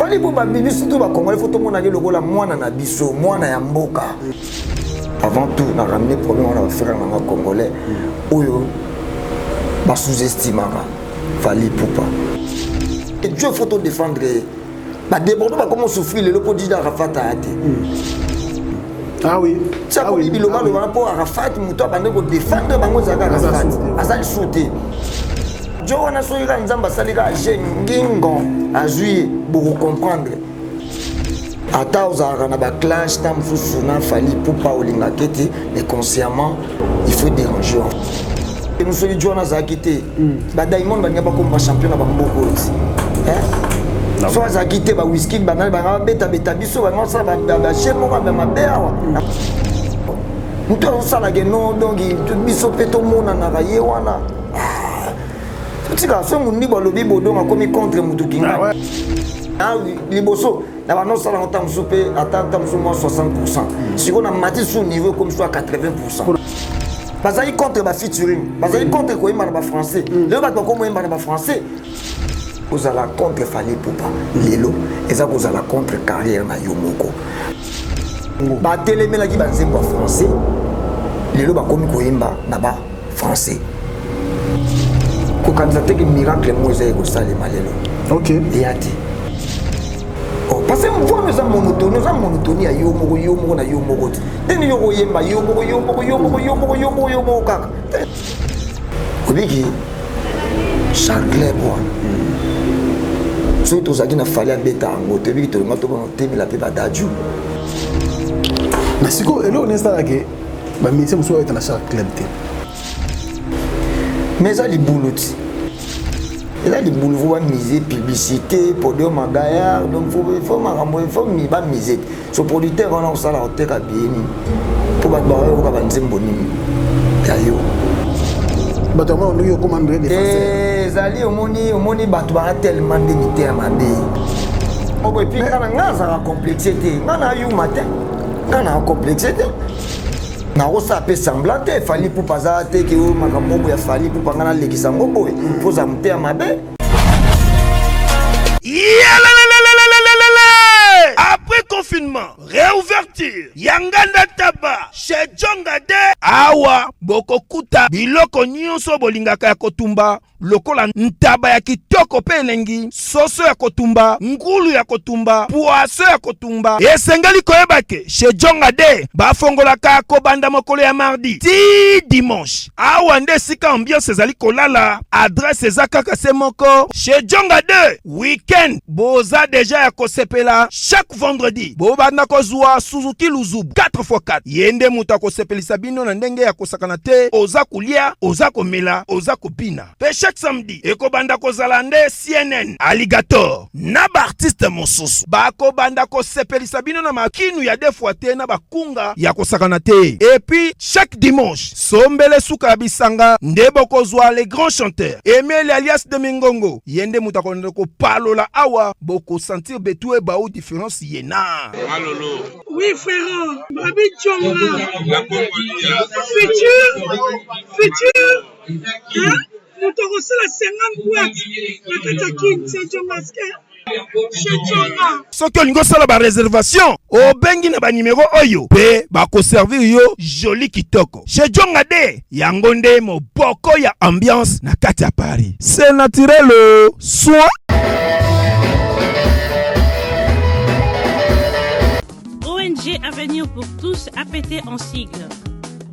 Fallait pour ma bibi surtout ba Congolais faut tout le monde aller le rôle à moi na biso, moi na yamboka. Avant tout, on a ramené problème on a frère na Congolais. Oyo ba sous-estimera. Fallait pour pas. Et Dieu faut tout défendre. Bah débordons pas comment souffrir le lopo d'Ida Rafat a été. Ah oui. Ça pour lui le rapport à Rafat muto bande ko défendre bango zaka Rafat. Azali sauter. Dieu on a soyira nzamba salika ngingo a juillet pour comprendre. Ata ozara na ba clash tam fusuna fali pour pas olinga kete mais consciemment il faut déranger. Et nous sommes Dieu on a zakité. Ba Diamond ba ngaba comme champion na ba mboko. Soit ça quitté ba whisky banal ba beta biso ba ça ba chez moi ba mabea muto ça la geno donc biso peto mona na ba yewana tu ka so mundi ba lobi bodo ma komi contre mutu kinga ah liboso na ba non ça la ontam soupe atata msumo 60% si on a mati sous niveau comme soit 80%. Bazali contre ba featuring bazali contre ko yemba na ba français le ba ko mo yemba na ba français. Vous allez contre Fali Poupa, Lelo, et ça vous allez contre carrière na Yomoko. Ba télémé la qui va dire français, Lelo ba komi koyemba na ba français. Ko kanzate que miracle moise ko salema Lelo. OK. Et ati. Oh parce que moi nous avons monotonie à Yomoko na Yomoko. Deni yoko yemba Yomoko kaka. Obiki chaque club surtout ça qui n'a fallu bêta en gros tu te remontes au thème la pépa d'adju mais c'est quoi et là on est là que bah mais c'est monsieur est dans chaque club mais ça les boulots et là les boulots vont miser publicité podium magaya donc faut miser ce producteur on a ça la hôtel à bien pour battre au cabanzem bonini d'ailleurs bato mo ndio commander des français zali omoni bato ba tellement démité à mabe oko puis kana ngaza complexité ngana yu matin ngana complexité na osa pe semblant te fali pour paza te ke o makambo ya fali pour pangana lekisa ngombo faut za mté à mabe. Après confinement, réouverture, Yanganda Taba, chez Djongade, Awa, Bokokuta, Biloko Nyonso Bolingaka ya Kotumba, lokola ntaba ya kitoko pe elengi, soso ya kotumba, ngulu ya kotumba, poaso ya kotumba. Esengeli koyebake, chez Djongade, bafongolaka kobanda mokolo ya mardi, ti dimanche. Awa nde sika ambiance ezali kolala, adresse ezaka se moko, chez Djongade, weekend, boza deja ya kosepela, chaque vendredi, bobanda kozwa Suzuki Luzub 4x4. Yende muta kosepelisa bino na ndenge ya kosakana te, oza kulia, oza komela, oza kopina. Pe chaque samedi, ekobanda kozala nde CNN, Alligator, na ba artiste mosusu. Bako banda kosepelisa bino na makinu ya defwa te na bakunga ya kosakana te. Et puis, chaque dimanche, sombele suka bisanga, ndebo kozwa les grands chanteurs. Emile alias de Mingongo, yende muta ko palola awa, boko sentir betou e baou différence yena. Malolo. Oui frère, Babi Tchonga. Futur. Hein? Nous te reçons la 50 boîtes. La Katakin, c'est Tchongaske. Soki olingo sala ba réservation o bengi na ba numéro oyo pe ba ko servir yo joli kitoko chez Djongade yango nde moboko ya ambiance na kati ya Paris. C'est naturel soit ONG Avenir pour tous APT en sigle.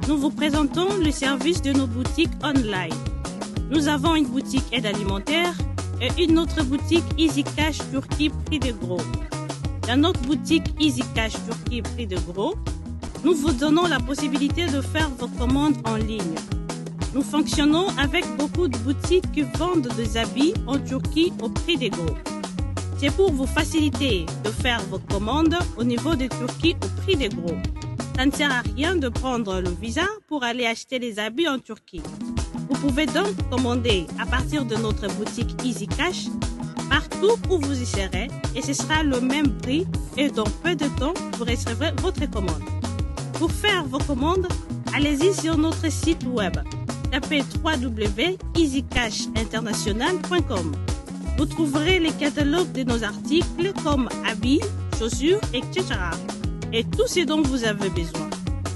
Nous vous présentons le service de nos boutiques online. Nous avons une boutique aide alimentaire et une autre boutique Easy Cash Turquie prix de gros. Dans notre boutique Easy Cash Turquie prix de gros, nous vous donnons la possibilité de faire vos commandes en ligne. Nous fonctionnons avec beaucoup de boutiques qui vendent des habits en Turquie au prix de gros. C'est pour vous faciliter de faire vos commandes au niveau de Turquie au prix de gros. Ça ne sert à rien de prendre le visa pour aller acheter les habits en Turquie. Vous pouvez donc commander à partir de notre boutique Easy Cash partout où vous y serez et ce sera le même prix et dans peu de temps, vous recevrez votre commande. Pour faire vos commandes, allez-y sur notre site web. Tapez www.easycashinternational.com. Vous trouverez les catalogues de nos articles comme habits, chaussures, etc. Et tout ce dont vous avez besoin.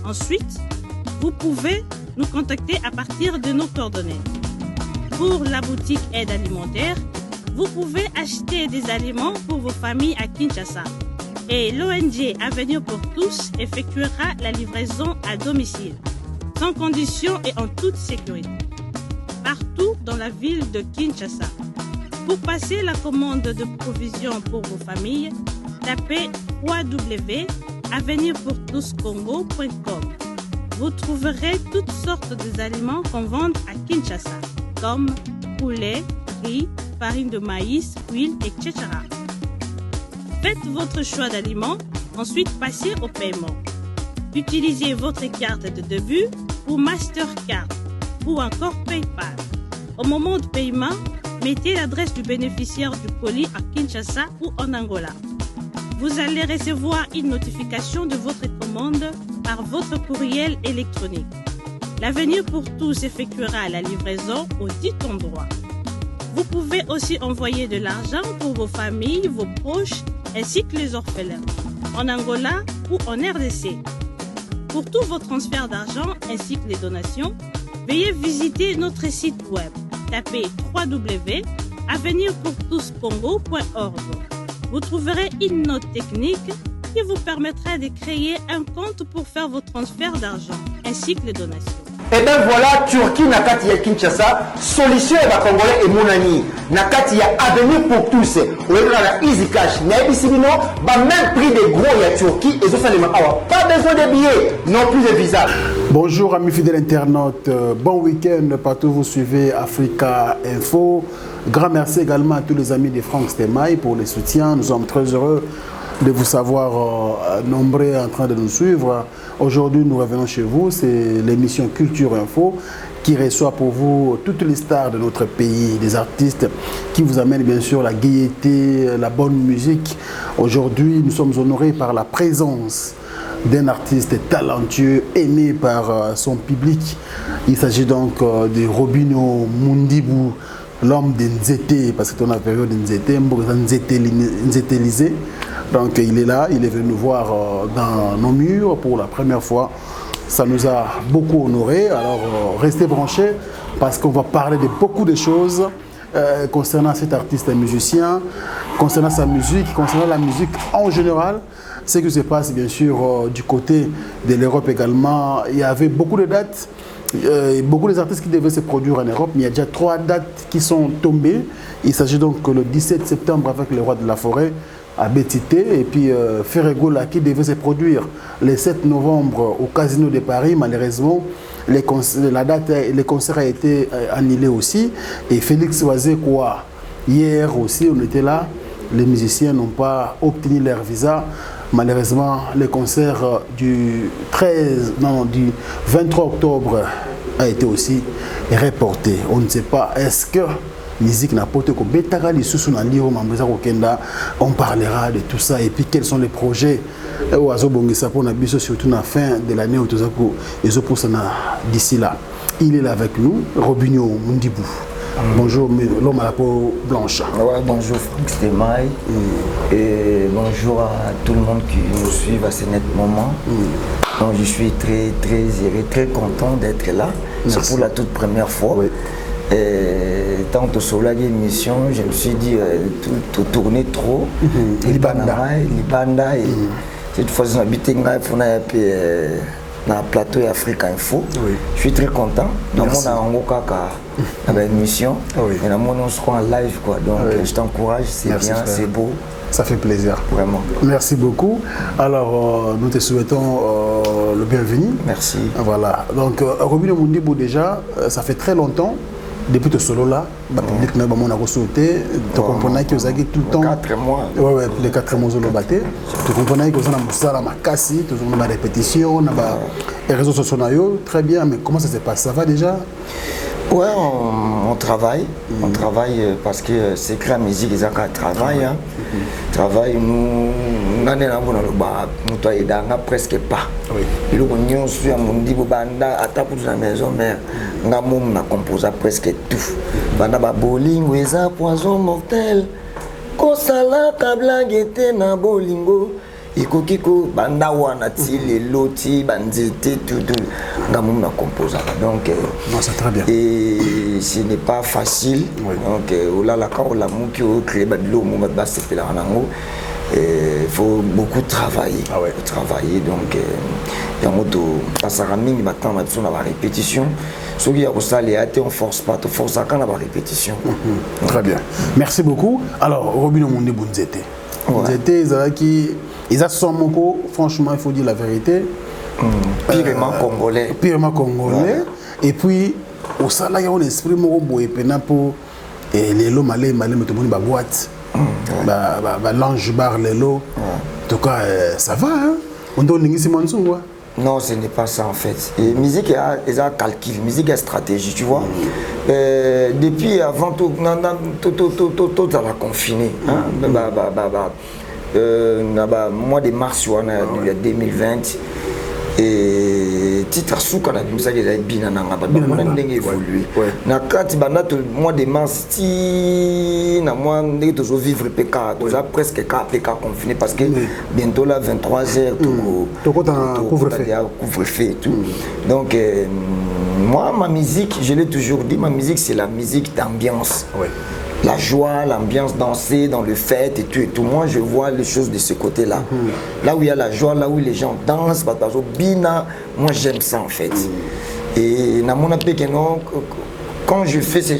Ensuite, vous pouvez nous contacter à partir de nos coordonnées. Pour la boutique aide alimentaire, vous pouvez acheter des aliments pour vos familles à Kinshasa. Et l'ONG Avenir pour tous effectuera la livraison à domicile, sans condition et en toute sécurité, partout dans la ville de Kinshasa. Pour passer la commande de provisions pour vos familles, tapez www.avenirpourtouscongo.com. Vous trouverez toutes sortes d'aliments qu'on vend à Kinshasa, comme poulet, riz, farine de maïs, huile, etc. Faites votre choix d'aliments, ensuite passez au paiement. Utilisez votre carte de début ou Mastercard ou encore PayPal. Au moment de paiement, mettez l'adresse du bénéficiaire du colis à Kinshasa ou en Angola. Vous allez recevoir une notification de votre commande par votre courriel électronique. L'Avenir pour tous effectuera la livraison au dit endroit. Vous pouvez aussi envoyer de l'argent pour vos familles, vos proches, ainsi que les orphelins, en Angola ou en RDC. Pour tous vos transferts d'argent ainsi que les donations, veuillez visiter notre site web. Tapez www.avenirpourtouscongo.org. Vous trouverez une note technique qui vous permettra de créer un compte pour faire vos transferts d'argent ainsi que les donations. Et bien voilà, Turquie nakati ya Kinshasa, solution ya Congolais et Mounani. Nakati ya Avenir pour tous. On est dans la Easy Cash. Naibisibino, même prix des gros ya Turquie et ça les awa. Pas besoin de billets, non plus de visa. Bonjour amis fidèles internautes, bon week-end partout où vous suivez Africa Info. Grand merci également à tous les amis de Franck Stemaille pour les soutiens. Nous sommes très heureux de vous savoir nombreux en train de nous suivre. Aujourd'hui, nous revenons chez vous. C'est l'émission Culture Info qui reçoit pour vous toutes les stars de notre pays, des artistes qui vous amènent bien sûr la gaieté, la bonne musique. Aujourd'hui, nous sommes honorés par la présence d'un artiste talentueux, aimé par son public. Il s'agit donc de Robinho Mundibou, l'homme de Nzete, parce que c'est la période de Nzete, Nzetelisé. Donc il est là, il est venu nous voir dans nos murs pour la première fois. Ça nous a beaucoup honorés. Alors restez branchés parce qu'on va parler de beaucoup de choses concernant cet artiste et musicien, concernant sa musique, concernant la musique en général. Ce qui se passe bien sûr du côté de l'Europe également. Il y avait beaucoup de dates. Beaucoup des artistes qui devaient se produire en Europe, mais il y a déjà 3 dates qui sont tombées. Il s'agit donc le 17 septembre avec le Roi de la Forêt à Bétité et puis Ferregola qui devait se produire le 7 novembre au Casino de Paris. Malheureusement, les concerts a été annulés aussi. Et Félix Wazekwa, hier aussi, on était là. Les musiciens n'ont pas obtenu leur visa. Malheureusement, le concert du 23 octobre a été aussi reporté. On ne sait pas, est-ce que musique n'a pas été on parlera de tout ça et puis quels sont les projets surtout à la fin de l'année d'ici là. Il est là avec nous, Robinho Mundibou. Bonjour, l'homme à la peau blanche. Ouais, bonjour Franck Stemaille et bonjour à tout le monde qui nous suit à ce net moment. Donc je suis très heureux, très content d'être là. C'est pour la toute première fois. Oui. Et tant que sur l'émission, je me suis dit tout tourner trop. Libanda et cette fois je habite dans le plateau Africa Info. Oui. Je suis très content. Dans mon émission, et dans mon on sera en live quoi. Donc je t'encourage, c'est bien, c'est beau. Ça fait plaisir. Vraiment. Merci beaucoup. Alors nous te souhaitons le bienvenu. Merci. Voilà. Donc Robinho Mundibou déjà, ça fait très longtemps. Depuis ce solo là, le public n'a pas sauté. Tu comprenais que vous avez tout le temps. 4 mois. Ouais, les 4 mois solo batté. Tu comprenais que vous avez ma casse, tu as ma répétition, les réseaux sociaux. Très bien, mais comment ça se passe? Ça va déjà? Ouais, on travaille. On travaille parce que c'est que la musique, ils ont qu'à travailler. Travail, nous avons presque pas. Et nous avons sur Mundi Banda, à ta la maison mère. Nous avons composé presque tout. Banda Bolingo, ils ont poison mortel. Kosala kablangue était na bolingo. Ikokiko banda wana ti lelo ti banzete tout ngamou na composa donc c'est très bien et ce n'est pas facile donc ola la quand la mou qui créer badlo mou ba sepela nango il faut beaucoup travailler travailler donc yango to pasara mingi battant na biso na ba répétition soki ya kosala ate on force pas to force quand na ba répétition. Très bien, merci beaucoup. Alors Robino Monde Bunzete Bunzete ils sont moko, franchement, il faut dire la vérité. Purement congolais. Purement congolais. Ouais. Et puis, au salaire, il y a un esprit moko et pour les lots malais, mais tout le monde boîte. L'ange bar les lots. En tout cas, ça va. Hein? On donne une quoi. Non, ce n'est pas ça en fait. Et musique, il y a calcul, musique, il y a stratégie, tu vois. Depuis avant tout, tout à la confiné. Mois de mars, il y a 2020. Et titre souk on a vu ça qui est bien évolué. Na quand mois de mars na moi toujours vivre PK presque PK confiné parce que bientôt là 23h tout couvre-feu tout. Donc moi ma musique, je l'ai toujours dit, ma musique c'est la musique d'ambiance. La joie, l'ambiance, danser dans le fête et tout. Moi, je vois les choses de ce côté-là. Là où il y a la joie, là où les gens dansent, moi j'aime ça en fait. Et quand je fais ce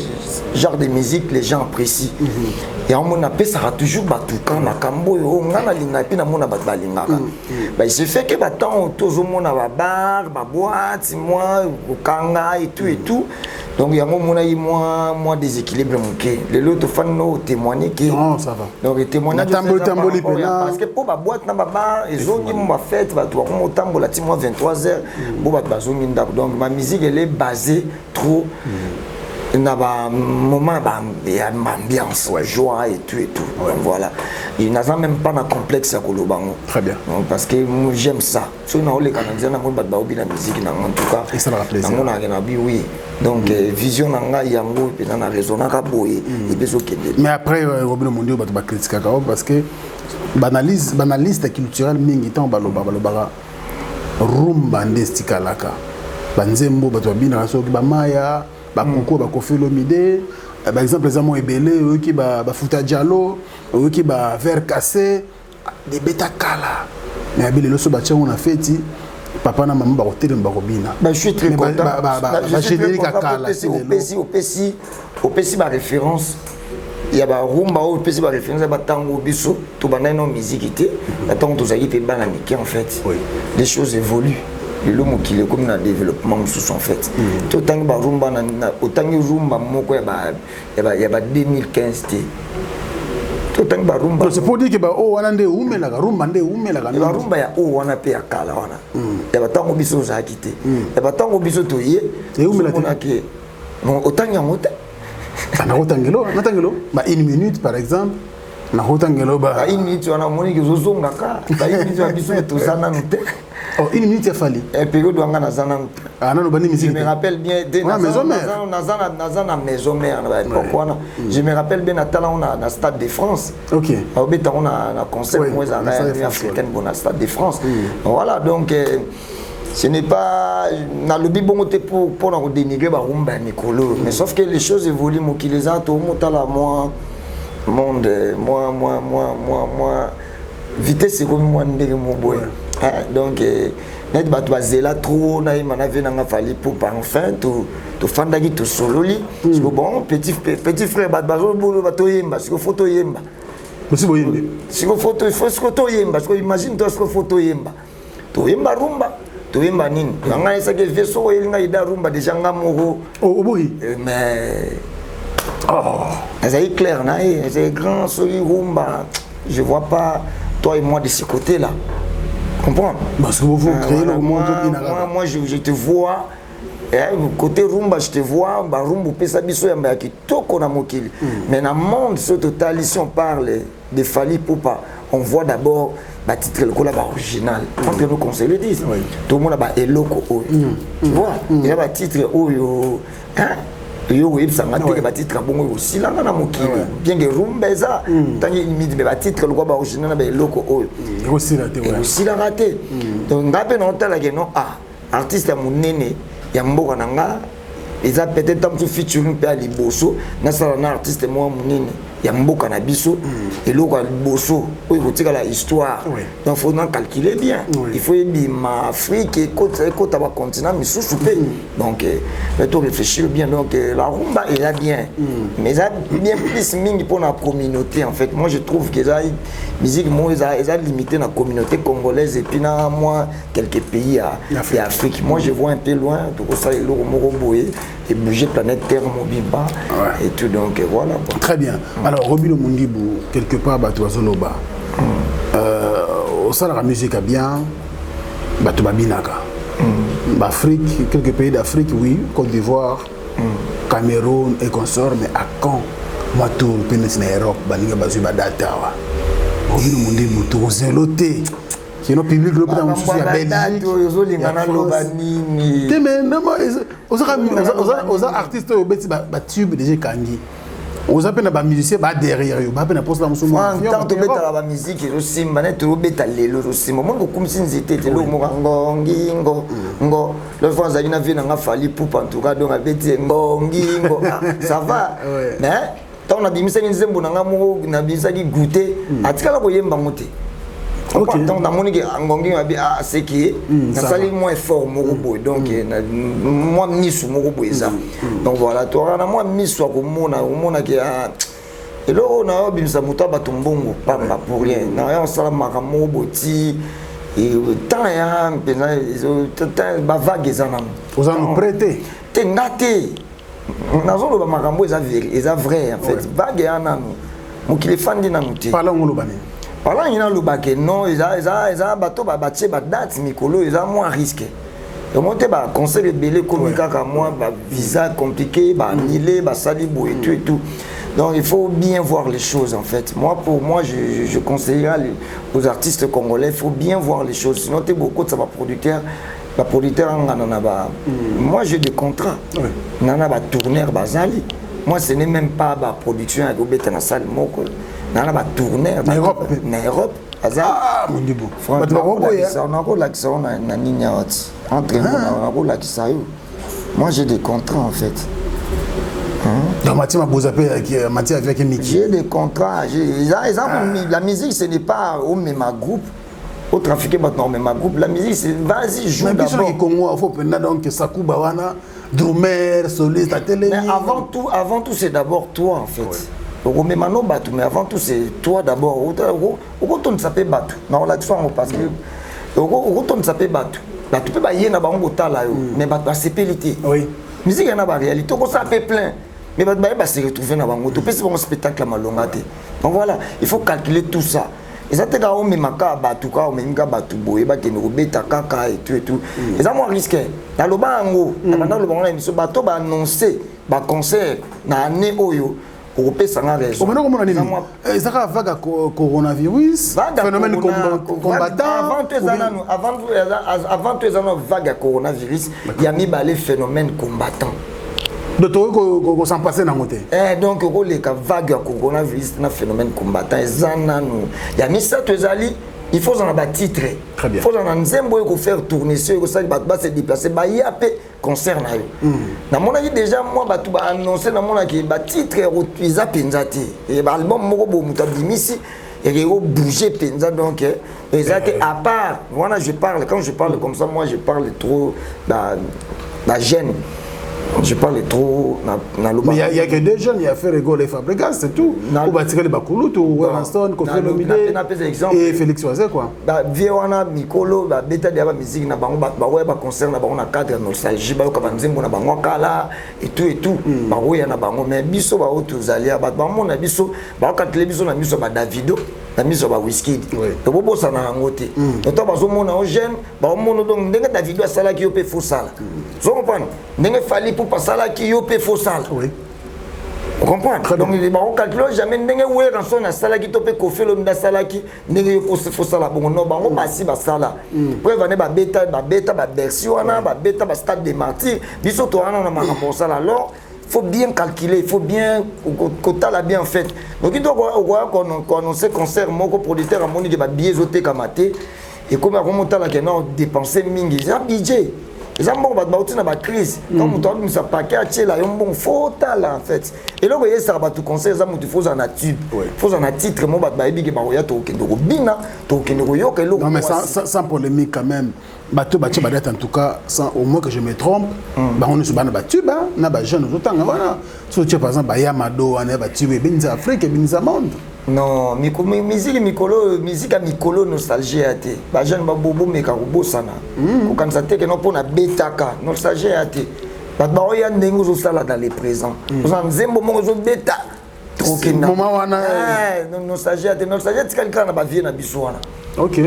genre de musique, les gens apprécient. Et en mon appel, ça sera toujours Batoukan, Nakambo, il se fait que tout le monde a bar, boîte, moi, Kanga et tout. Donc il y a moi déséquilibre les autres fans témoigner que non ça va donc témoigner parce que pour ma boîte na bar ils ont dit ma fête va toi comme tambo la moi 23h donc ma musique elle est basée trop na ba moment ambiance joie et tout voilà il n'a même pas un complexe à Kolobango. Très bien parce que j'aime ça so na ole canadien na mon ba obi na musique en tout cas et ça me plaisir oui donc vision nanga yango pe na raisonner ka boye et beso kende mais après Robino Monde ba critiquer parce que banaliste culturel mingi tant baloba rumba ndestikalaka banzembo bato bina soki ba maya ba koko ba kofilomide par exemple les amants ebele qui ba futa dialo qui ba verre cassé des beta kala mais abile lo so ba tchango na feti papa na maman ba hôtel ba robina je suis très content ba générique kala au PC ba référence il y a ba rumba au PC ba référence ba tango biso to banana musique était attends to zaï pe bana miki en fait les choses évoluent l'homme qui est comme dans le développement en fait autant que rumba autant que rumba moko il y a 2015 autant que rumba c'est pour dire que oh wana nde umela rumba rumba ya oh wana pe ya kala wana il y a tango biso za quitté il y a tango biso to ye et umela ke autant ya mota na otangelo ba une minute par exemple na otangelo ba une minute wana moni ke zozonga ka ba une minute biso to sana nte. Oh, une minute a fallu. Et puis on a je me rappelle bien maison mère. Je me rappelle bien on a Stade de France. OK. On a concert africaine au Stade de France. Voilà donc ce n'est pas na lobby bon pour dénigrer ba rumba Nicolo mais sauf que les choses évoluent mo qui les a tout motala moi monde moi vitesse c'est comme moi ndenge mo boy. Donc net batwazela trop na imana na fali pour enfin to fandaki to sololi parce que bon petit frère batbazo bolo batoyemba parce que photo yemba aussi boyembe parce que photo yemba parce que imagine toi ce que photo yemba to yemba rumba to yemba nini ngana esa ke veso elinga ida rumba déjà ngamoko boy mais c'est clair na c'est grand soli rumba je vois pas toi et moi de ce côté là. Comprends? Parce que vous créez le monde. Moi, je te vois côté rumba je te vois ba rumba pesa biso ya mbaki toko na mokili mais dans le monde ce total ici on parle de Fally Ipupa on voit d'abord ba titre le cola ba original quand que nous conseils le disent tout le monde a ba eloko tu vois il y a ba titre oyo hein yo oui ça m'a dit que ba titre bongo aussi là na mokili bien que rumba eza tangi midi ba titre le cola ba original ba eloko oyo aussi la raté donc ngape non tala que non artiste ya munene ya mboka nanga eza peut-être tam tu featuring pe ali boso na sala na artiste moi munene ya mboka na biso et loko boso oyo kotika la histoire donc faut non calculer bien il faut bima Afrique et côté ba continent mais sous pe donc faut réfléchir bien donc la rumba est là bien mais ça bien plus mingi pour la communauté en fait moi je trouve que ça musique moi ça limité la communauté congolaise et puis na moi quelques pays à Afrique moi je vois un peu loin tout ça le moroboé et bouger planète Terre mobimba et tout donc voilà très bien. Alors Robilo Mundibou quelque part bato azoloba au sein de la musique bien bato babinaka Afrique quelques pays d'Afrique oui Côte d'Ivoire Cameroun et consorts mais à quand moi tout pénis na Europe baninga bazu badata wa Robilo Mundibou to zeloté qui no public le dans souci à Belgique yo lingana loba nini te mais non aux artistes au beti ba tube déjà kangi aux appels à musiciens bah derrière eux bah na poste la musumu tant to beta la musique et aussi mané to beta lelo aussi moment ko comme si nzete te lo mo ngongingo ngo le fois za ina vie na Fally Ipupa en tout cas donc abeti ngongingo ça va mais tant on a bimisa nzembo na ngamo na bisa ki goûter atikala ko yemba moté donc dans mon ngongingo abi c'est qui ça sali moins fort morobo donc moi misu morobo ça donc voilà toi na moi misu ko mona ki et là on a bimisa muta batumbongo pamba pour rien na on sala makamo boti et tant ya pena ba vague ezana vous en prêter te ngate nazolo ba makambo eza vrai en fait vague ya nanu mokile fandi na muti parlons ngolo bani Parlant il y a le baquet non ils a bateau ba bâtir ba date mikolo ils a moins risqué donc monter ba conseil de belé comme kaka moi ba visa compliqué ba annulé ba salibo et tout donc il faut bien voir les choses en fait pour moi je conseillerais aux artistes congolais il faut bien voir les choses sinon tu beaucoup de ça va producteur ngana ba moi j'ai des contrats nana ba tourneur bazali moi ce n'est même pas ba production avec obeta na salle moko na ba tourner na Europe ah mon dieu on a ko la kisao na nini ati entre on a ko la kisao moi j'ai des contrats en fait dans Mathieu Mabozapé Mathieu avec Mickey j'ai des contrats la musique ce n'est pas au même groupe au trafiquer maintenant même groupe la musique c'est vas-y joue d'abord mais Congo il faut prendre donc Sakuba wana drummer soliste à télé mais avant tout c'est d'abord toi en fait mais avant tout c'est toi d'abord on s'appelle Batu non là tu vois parce que on s'appelle Batu là tu peux pas y na bango tala mais Batu a sécurité oui musique na ba réalité on s'appelle plein mais Batu ba se retrouver na bango tu peux c'est un spectacle malongate donc voilà il faut calculer tout ça et ça te ga o memaka Batu ka o menga Batu boye ba ke no beta kaka et tout et ça moi risqué na lo bango na lo bango na biso Batu ba annoncer ba concert na année oyo pour payer ça raison. Comment on a dit ça va vague coronavirus phénomène combattant avant tous ans vague coronavirus il y a mis les phénomènes combattants donc on s'en passer dans côté donc les vague coronavirus na phénomène combattant ezananu il y a mis ça tous ali il faut en avoir titre il faut en nzembo ko faire tourner sur ko ça ba se déplacer ba yape concert na yo na mona déjà moi ba tout ba annoncer na mona ki ba titre utilisé penzati et ba album moko bo mutabimisi et ko bouger penza donc exact à part voilà quand je parle comme ça moi je parle trop la gêne je parle trop na mais il y a que des jeunes il y a fait rigoler Fabregas c'est tout ou ba tirer les bakulutu ou Winston Kofi Olomide et Félix Oise quoi ba viwana mikolo ba beta de ba musique na bango ba ouais ba concert na bango na cadre nostalgie ba ko ba nzembo na bango kala et tout ba ouais na bango mais biso ba otu zalia ba mona biso ba ka tele biso na biso ba Davido na miso ba whisky to bobo sana ngote to bazo mona o jeune ba mona donc ndenge Davido asala ki yo pe faux sala zo comprendre ndenge Fally Ipupa sala ki yo pe faux sala vous comprenez donc il va calculer jamais ndenge we rançon na sala ki to pe Koffi Olomide sala ki ndenge yo faux sala bon non bango basi ba sala pour venir ba beta ba bercy wana ba beta ba stade de martyrs biso to wana na makambo sala alors il faut bien calculer, il faut bien la bien fait. Donc il doit annoncer concert mon producteur a moni que ba billet zoté kamaté et comme remonter la kenon dépenser mingi, c'est un budget. Les gens bon ba na ba crise. Comme toi nous ça paquet à tirer là, un bon faute là en fait. Et là vous voyez ça ba tout concert ça mutu faut en a tube. Faut en a titre mon ba ebi ke ba ya to ke ndoko bina, to ke ndoko yo ke lo. Non mais sans polémique quand même. Bateau badette en tout cas sans au moins que je me trompe bah on est sur bana batube na ba jeune autant voilà so tu par exemple ba Yamado on est batube binza Afrique binza monde non musique à mikolo nostalgie até ba jeune ba bobo meka ko sana ko kanza te que non pona betaka nostalgie até ba oya ndengo zo sala dans les présents vous en zembo mo zo beta trop kena moment wana nostalgie tika na ba vie na biswana. Ok.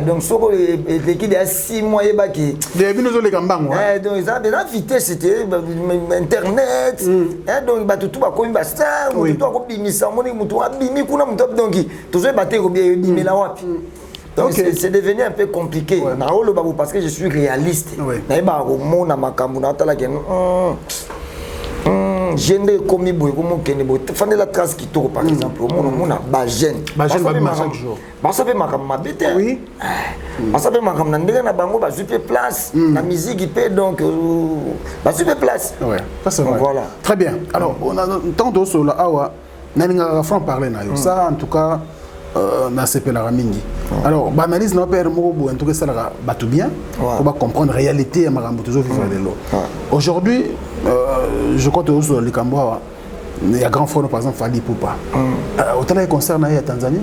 Donc, l'équipe de 6 mois, il donc, ils avaient la vitesse, c'était Internet. Donc, tout va comme ça, tout va comme ça, donc, c'est devenu un peu compliqué. Parce que je suis réaliste. Gender comme il faut la trace qui tourne par exemple on a bagène chaque jour ça fait ma bête oui ça fait ma na bango ba super place la musique il peut donc ba super place ouais ça c'est vrai voilà très bien alors on a tant de sur la awa naninga franc parler na yo ça en tout cas na sepela mingi alors ba analyse na père moko en tout cas ça ba tout bien on va comprendre réalité ya makambo toujours vivre de l'eau aujourd'hui je crois que sur les Cambois il y a grand frère par exemple Fally Ipupa autant les concerts na Tanzanie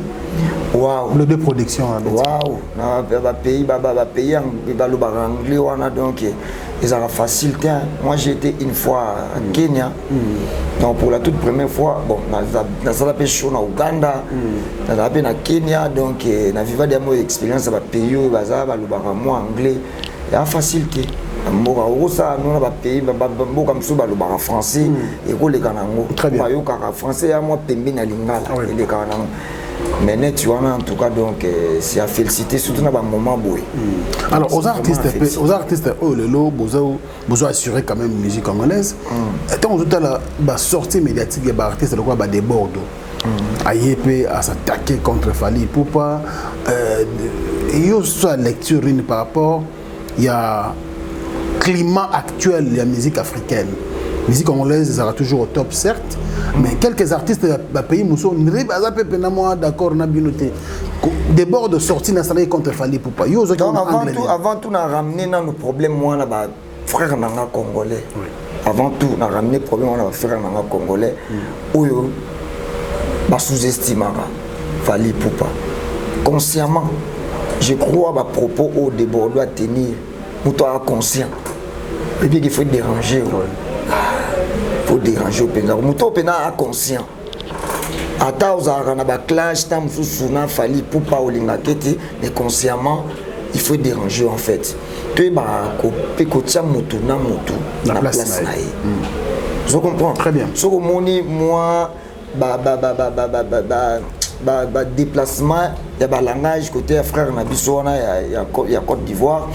waouh le deux productions waouh na ba pays ba lo ba anglais wana donc ils ont la facilité. Moi j'ai été une fois à Kenya donc pour la toute première fois bon na ça la show na Uganda na la Kenya donc na vivre des mots expérience ba pays baza ba lo ba moi anglais il y a facilité mboka osa nona ba pays mboka msusu ba lo ba français et ko le kanango ba yo ka français ya moi pembe na lingala et le kanango mais net tu vois en tout cas donc c'est à féliciter surtout dans un moment boy. Alors aux artistes oh le lot besoin assurer quand même musique congolaise tant tout à la sortie médiatique des artistes de quoi ba déborde AYP à s'attaquer contre Fally Ipupa il y a soit lecture par rapport il y a climat actuel de la musique africaine. La musique congolaise sera toujours au top certes, mais quelques artistes du pays Mousso d'accord na binoté déborde de sortie na salé contre Fally Ipupa. Donc avant tout on a ramené nos problèmes moi là bas frère nanga congolais. Avant tout on a ramené problème on a frère nanga congolais oyo ba sous-estime Fally Ipupa. Consciemment je crois à propos au déborde doit tenir pour conscient. Et puis il faut déranger. Faut déranger au pénal. Mouto pénal conscient. Ata ozara na ba clash tam susuna Fally Ipupa olinga keti mais consciemment il faut déranger en fait. Tu ba ko pe ko tia mutu na mutu na place na ye. Je comprends très bien. So moni moi déplacement il y a ba langage côté frère na biso na ya Côte d'Ivoire.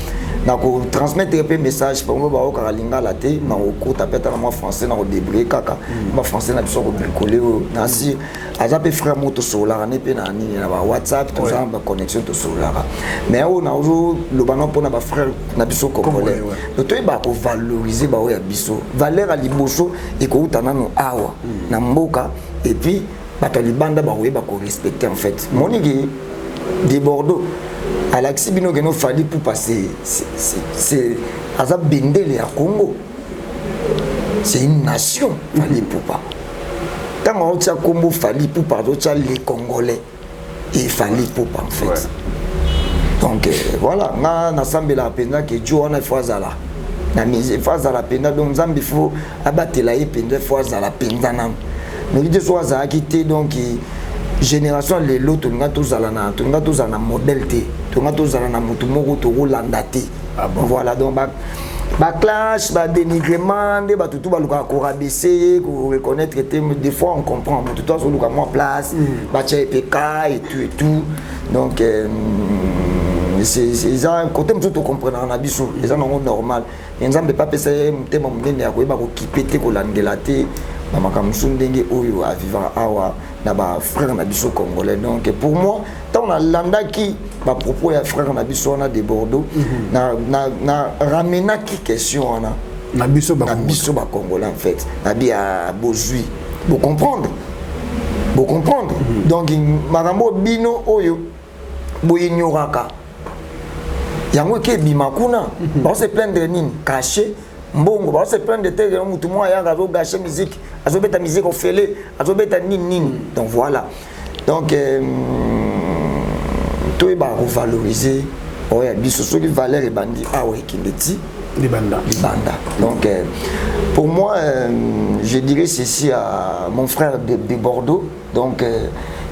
Na ko transmettre un message pour moi ba o kalinga la té na ko tapeta na moi français na ko débrouiller kaka ma français na biso ko bricoler na si azape frère moto solar na pe na ni na ba WhatsApp tout ça ba connexion to solar mais on a aujourd'hui le banon pour na ba frère na biso congolais donc to ba ko valoriser ba o ya biso valeur à liboso et ko utana no awa na mboka et puis ba to libanda ba o ba ko respecter en fait monigi de Bordeaux Alexis Bino Geno Fally Ipupa c'est Azab Bendele à Congo. C'est une nation, Fally Ipupa. Quand on tient Congo, Fally Ipupa, on tient les Congolais et Fally Ipupa en fait. Ouais. Donc voilà, on a semblé la peine que Dieu on a fait ça là. Na mise fois à la peine donc Zambi faut abattre la peine fois à la peine dans. Mais il soit à quitter donc génération lelo tolinga tozala na modèle te tolinga tozala na motu moko tokolanda te. Voilà, donc ba clash, ba dénigrement, nde ba tutu ba luka ko rabaisser, ko reconnaître des fois on comprend mais tout temps sur luka moi place, ba tia EPK et tout. Donc c'est un côté tout comprendre na biso, les gens sont normal. Nzambe pas pesa mutema munene ya koyeba ko kipete ko landela te. Mamaka musundenge oyo a vivre awa na ba frère na biso congolais. Donc pour moi tant on a landa qui ba propos ya frère na biso na de Bordeaux na ramena qui question na biso ba congolais en fait na bia bozui vous comprendre donc makambo bino oyo boyinyoraka yango ke bimakuna ba se plaindre nini caché mbongo ba se plaindre te mutu mo ya gazo gâcher musique azobeta musique ofele azobeta nini donc voilà donc tout est revaloriser oya biso so ki valeur et bandi awe kindeti libanda. Donc pour moi je dirais ceci à mon frère de Bordeaux. Donc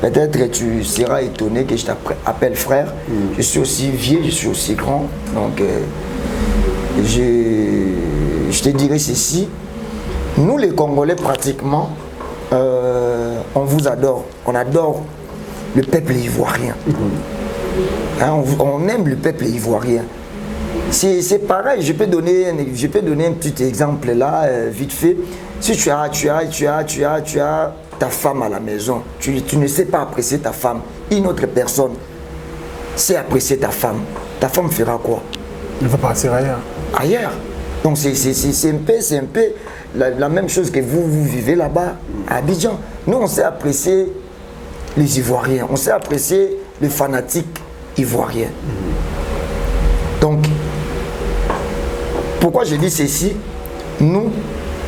peut-être tu seras étonné que je t'appelle frère. Je suis aussi vieux, je suis aussi grand. Donc je te dirais ceci. Nous les Congolais pratiquement on vous adore. On adore le peuple ivoirien. Hein, on aime le peuple ivoirien. C'est pareil, je peux donner un petit exemple là, vite fait. Si tu as ta femme à la maison, tu ne sais pas apprécier ta femme, une autre personne sait apprécier ta femme fera quoi? Elle va partir ailleurs. Ailleurs. Donc c'est un peu la même chose que vous vivez là-bas à Abidjan. Nous on sait apprécier les Ivoiriens, on sait apprécier les fanatiques ivoiriens. Donc pourquoi je dis ceci? Nous,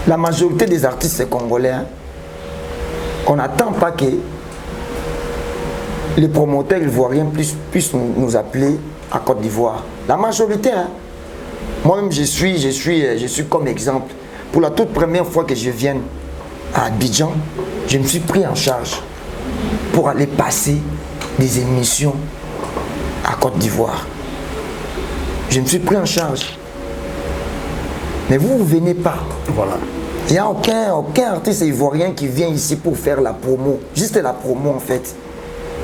la majorité des artistes congolais, on n'attend pas que les promoteurs ivoiriens puissent nous appeler à Côte d'Ivoire. La majorité, hein? Moi-même je suis comme exemple. Pour la toute première fois que je viens à Abidjan, je me suis pris en charge pour aller passer des émissions à Côte d'Ivoire. Je me suis pris en charge. Mais vous ne venez pas. Voilà. Il n'y a aucun artiste ivoirien qui vient ici pour faire la promo. Juste la promo en fait.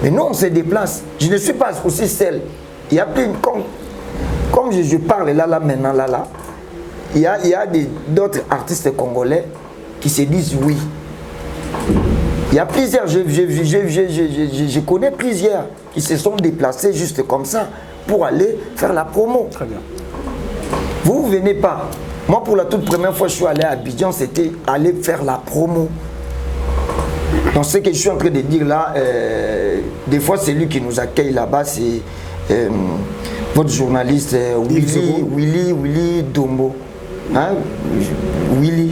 Mais nous on se déplace. Je ne suis pas aussi seul. Il y a plus comme je parle là maintenant là. Il y a d'autres artistes congolais qui se disent oui. Il y a plusieurs, je connais plusieurs qui se sont déplacés juste comme ça pour aller faire la promo. Très bien. Vous ne venez pas. Moi, pour la toute première fois, je suis allé à Abidjan, c'était aller faire la promo. Donc, ce que je suis en train de dire là, des fois, c'est lui qui nous accueille là-bas, c'est votre journaliste Willy Dombo. Hein? Willy.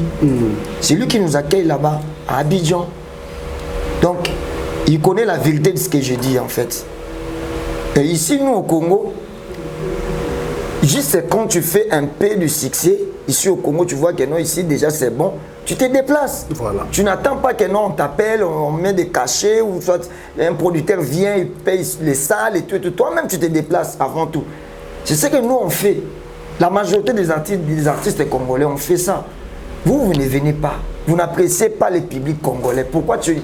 C'est lui qui nous accueille là-bas, à Abidjan. Donc, il connaît la vérité de ce que je dis en fait. Et ici, nous au Congo, juste quand tu fais un peu de succès, ici au Congo, tu vois que non, ici déjà c'est bon, tu te déplaces. Voilà. Tu n'attends pas que non, on t'appelle, on met des cachets, ou soit un producteur vient, il paye les salles et tout. Toi-même, tu te déplaces avant tout. C'est ce que nous on fait. La majorité des artistes congolais, on fait ça. Vous ne venez pas. Vous n'appréciez pas le public congolais. Pourquoi tu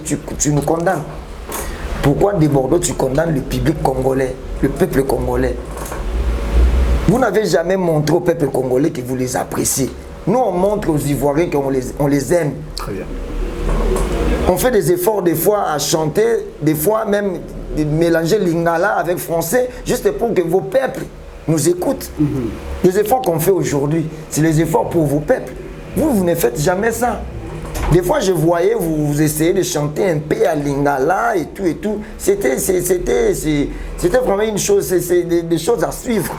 nous condamnes? Pourquoi de Bordeaux tu condamnes le public congolais, le peuple congolais? Vous n'avez jamais montré au peuple congolais que vous les appréciez. Nous, on montre aux Ivoiriens qu'on les aime. Très bien. On fait des efforts des fois à chanter, des fois même de mélanger lingala avec français, juste pour que vos peuples nous écoutent. Les efforts qu'on fait aujourd'hui, c'est les efforts pour vos peuples. Vous ne faites jamais ça. Des fois, je voyais, vous essayez de chanter un peu à lingala et tout. C'était vraiment une chose, c'est des choses à suivre.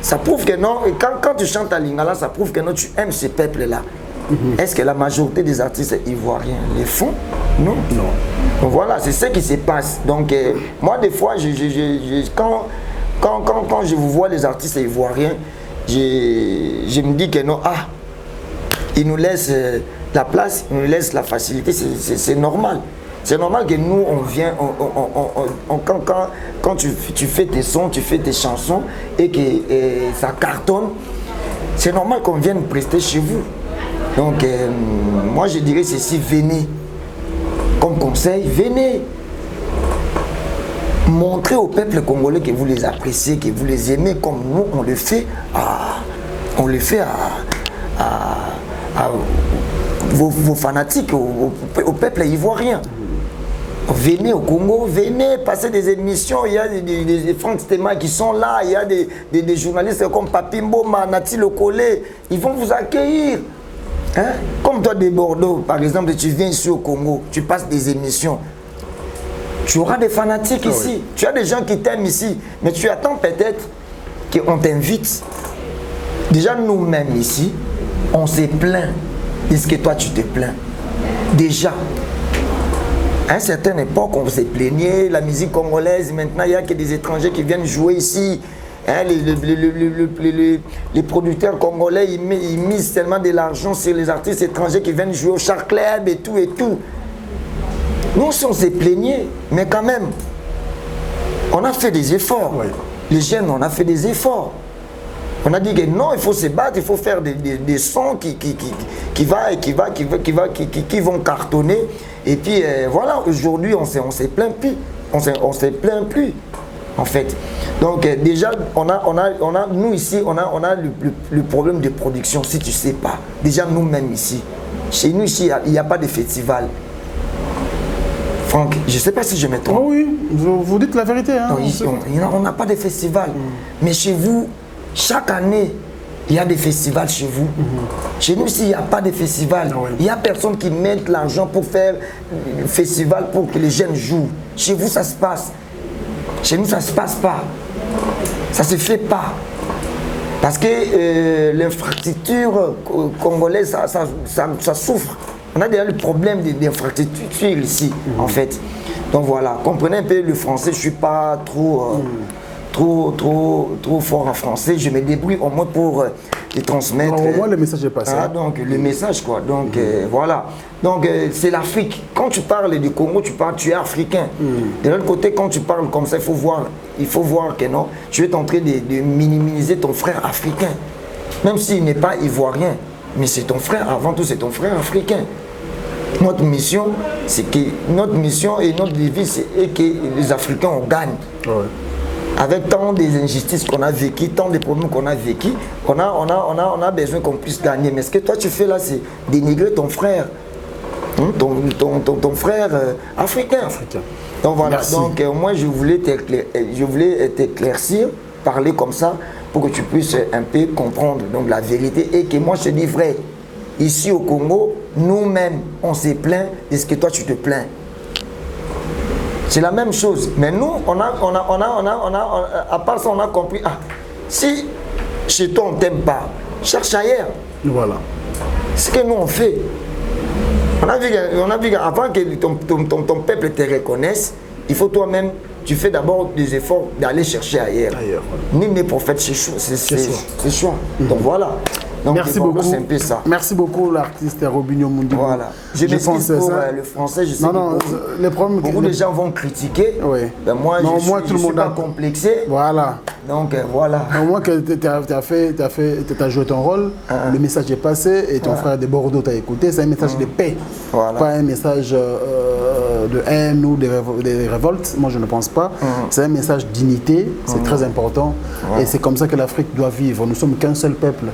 Ça prouve que non, et quand tu chantes à lingala, ça prouve que non, tu aimes ce peuple-là. Est-ce que la majorité des artistes ivoiriens les font? Non. Donc voilà, c'est ce qui se passe. Donc moi, des fois, quand je vous vois les artistes ivoiriens, je me dis que non, ils nous laissent la place, ils nous laissent la facilité, c'est normal. C'est normal que nous, on vient, quand tu fais tes sons, tu fais tes chansons et que ça cartonne, c'est normal qu'on vienne prester chez vous. Donc, moi, je dirais ceci, venez. Comme conseil, venez. Montrez au peuple congolais que vous les appréciez, que vous les aimez comme nous, on le fait à vos fanatiques, au peuple ivoirien. Venez au Congo, venez passer des émissions, il y a des Franck Stéma qui sont là, il y a des journalistes comme Papi Mboma, Nati Lokole, ils vont vous accueillir. Hein? Comme toi de Bordeaux, par exemple, tu viens ici au Congo, tu passes des émissions. Tu auras des fanatiques ici, oui. Tu as des gens qui t'aiment ici, mais tu attends peut-être qu'on t'invite. Déjà nous-mêmes ici, on s'est plaint. Est-ce que toi tu te plains? Déjà, à une certaine époque, on s'est plaigné, la musique congolaise, maintenant il n'y a que des étrangers qui viennent jouer ici. Hein, les producteurs congolais, ils misent tellement de l'argent sur les artistes étrangers qui viennent jouer au Char Club et tout et tout. Nous aussi on s'est plaigné, mais quand même, on a fait des efforts. Oui. Les jeunes, on a fait des efforts. On a dit que non, il faut se battre, il faut faire des sons qui vont cartonner. Et puis voilà, aujourd'hui, on s'est plaint plus. On s'est plaint plus, en fait. Donc déjà, nous ici, on a le problème de production, si tu ne sais pas. Déjà nous-mêmes ici. Chez nous ici, il n'y a pas de festival. Franck, je ne sais pas si je me trompe. Oh oui, vous dites la vérité. Hein, on n'a pas de festival. Mais chez vous, chaque année, il y a des festivals chez vous. Chez nous, s'il n'y a pas de festival, il n'y a personne qui met l'argent pour faire un festival pour que les jeunes jouent. Chez vous, ça se passe. Chez nous, ça ne se passe pas. Ça ne se fait pas. Parce que l'infrastructure congolaise, ça souffre. On a déjà le problème d'infrastructure ici, en fait. Donc voilà, comprenez un peu le français, je ne suis pas trop fort en français. Je me débrouille au moins pour les transmettre. Au moins le message est passé. Donc le message quoi. Donc voilà. Donc c'est l'Afrique. Quand tu parles du Congo, tu es africain. De l'autre côté, quand tu parles comme ça, il faut voir que non, tu es en train de minimiser ton frère africain. Même s'il n'est pas ivoirien. Mais c'est ton frère, avant tout c'est ton frère africain. Notre mission, c'est que notre mission et notre devise, c'est que les Africains on gagne. Ouais. Avec tant des injustices qu'on a vécues, tant de problèmes qu'on a vécus, on a besoin qu'on puisse gagner. Mais ce que toi tu fais là, c'est dénigrer ton frère, ton frère africain. Donc voilà. Merci. Donc moi je voulais t'éclaircir, parler comme ça, pour que tu puisses un peu comprendre donc, la vérité et que moi je te dis vrai. Ici au Congo, nous-mêmes, on s'est plaint de ce que toi tu te plains. C'est la même chose. Mais nous, à part ça, on a compris. Ah, si chez toi on ne t'aime pas, cherche ailleurs. Voilà. Ce que nous on fait. On a vu qu'avant que ton peuple te reconnaisse, il faut toi-même, tu fais d'abord des efforts d'aller chercher ailleurs. Nul n'est prophète, c'est choix. Donc voilà. Donc, merci beaucoup. C'est un peu ça. Merci beaucoup l'artiste Robinho Mundi. Voilà. Je m'excuse pour le français, je sais les problèmes beaucoup de gens vont critiquer. Oui. Ben moi, je suis pas complexé. Voilà. Donc voilà. Au moins que tu as joué ton rôle, le message est passé et ton frère de Bordeaux t'a écouté. C'est un message de paix, pas un message de haine ou de révolte. Moi, je ne pense pas. C'est un message de dignité, c'est très important. Et c'est comme ça que l'Afrique doit vivre. Nous sommes qu'un seul peuple.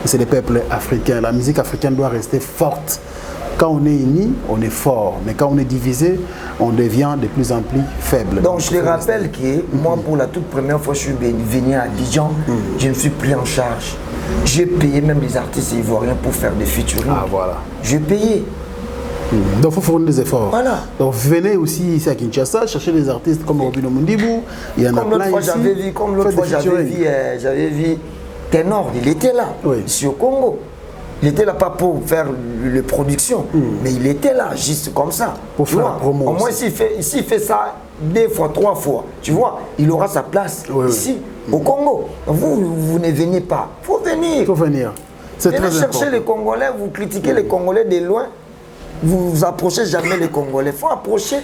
C'est le peuple africain. La musique africaine doit rester forte. Quand on est unis, on est fort. Mais quand on est divisé, on devient de plus en plus faible. Donc je te rappelle que moi, pour la toute première fois, je suis venu à Abidjan, je me suis pris en charge. J'ai payé même les artistes ivoiriens pour faire des featuring. Ah voilà. J'ai payé. Donc il faut fournir des efforts. Voilà. Donc venez aussi ici à Kinshasa, chercher des artistes comme Robinho Mundibou. Il y en a plein ici. Comme l'autre fois, j'avais vu Ténor, il était là, ici au Congo. Il était là pas pour faire la production, mais il était là, juste comme ça. Pour faire la promo. Au moins, s'il fait ça 2 fois, 3 fois, tu vois, il aura sa place ici, au Congo. Vous ne venez pas. Il faut venir. Il faut venir. C'est très important. Chercher les Congolais, vous critiquez les Congolais de loin. vous approchez jamais les Congolais. Il faut approcher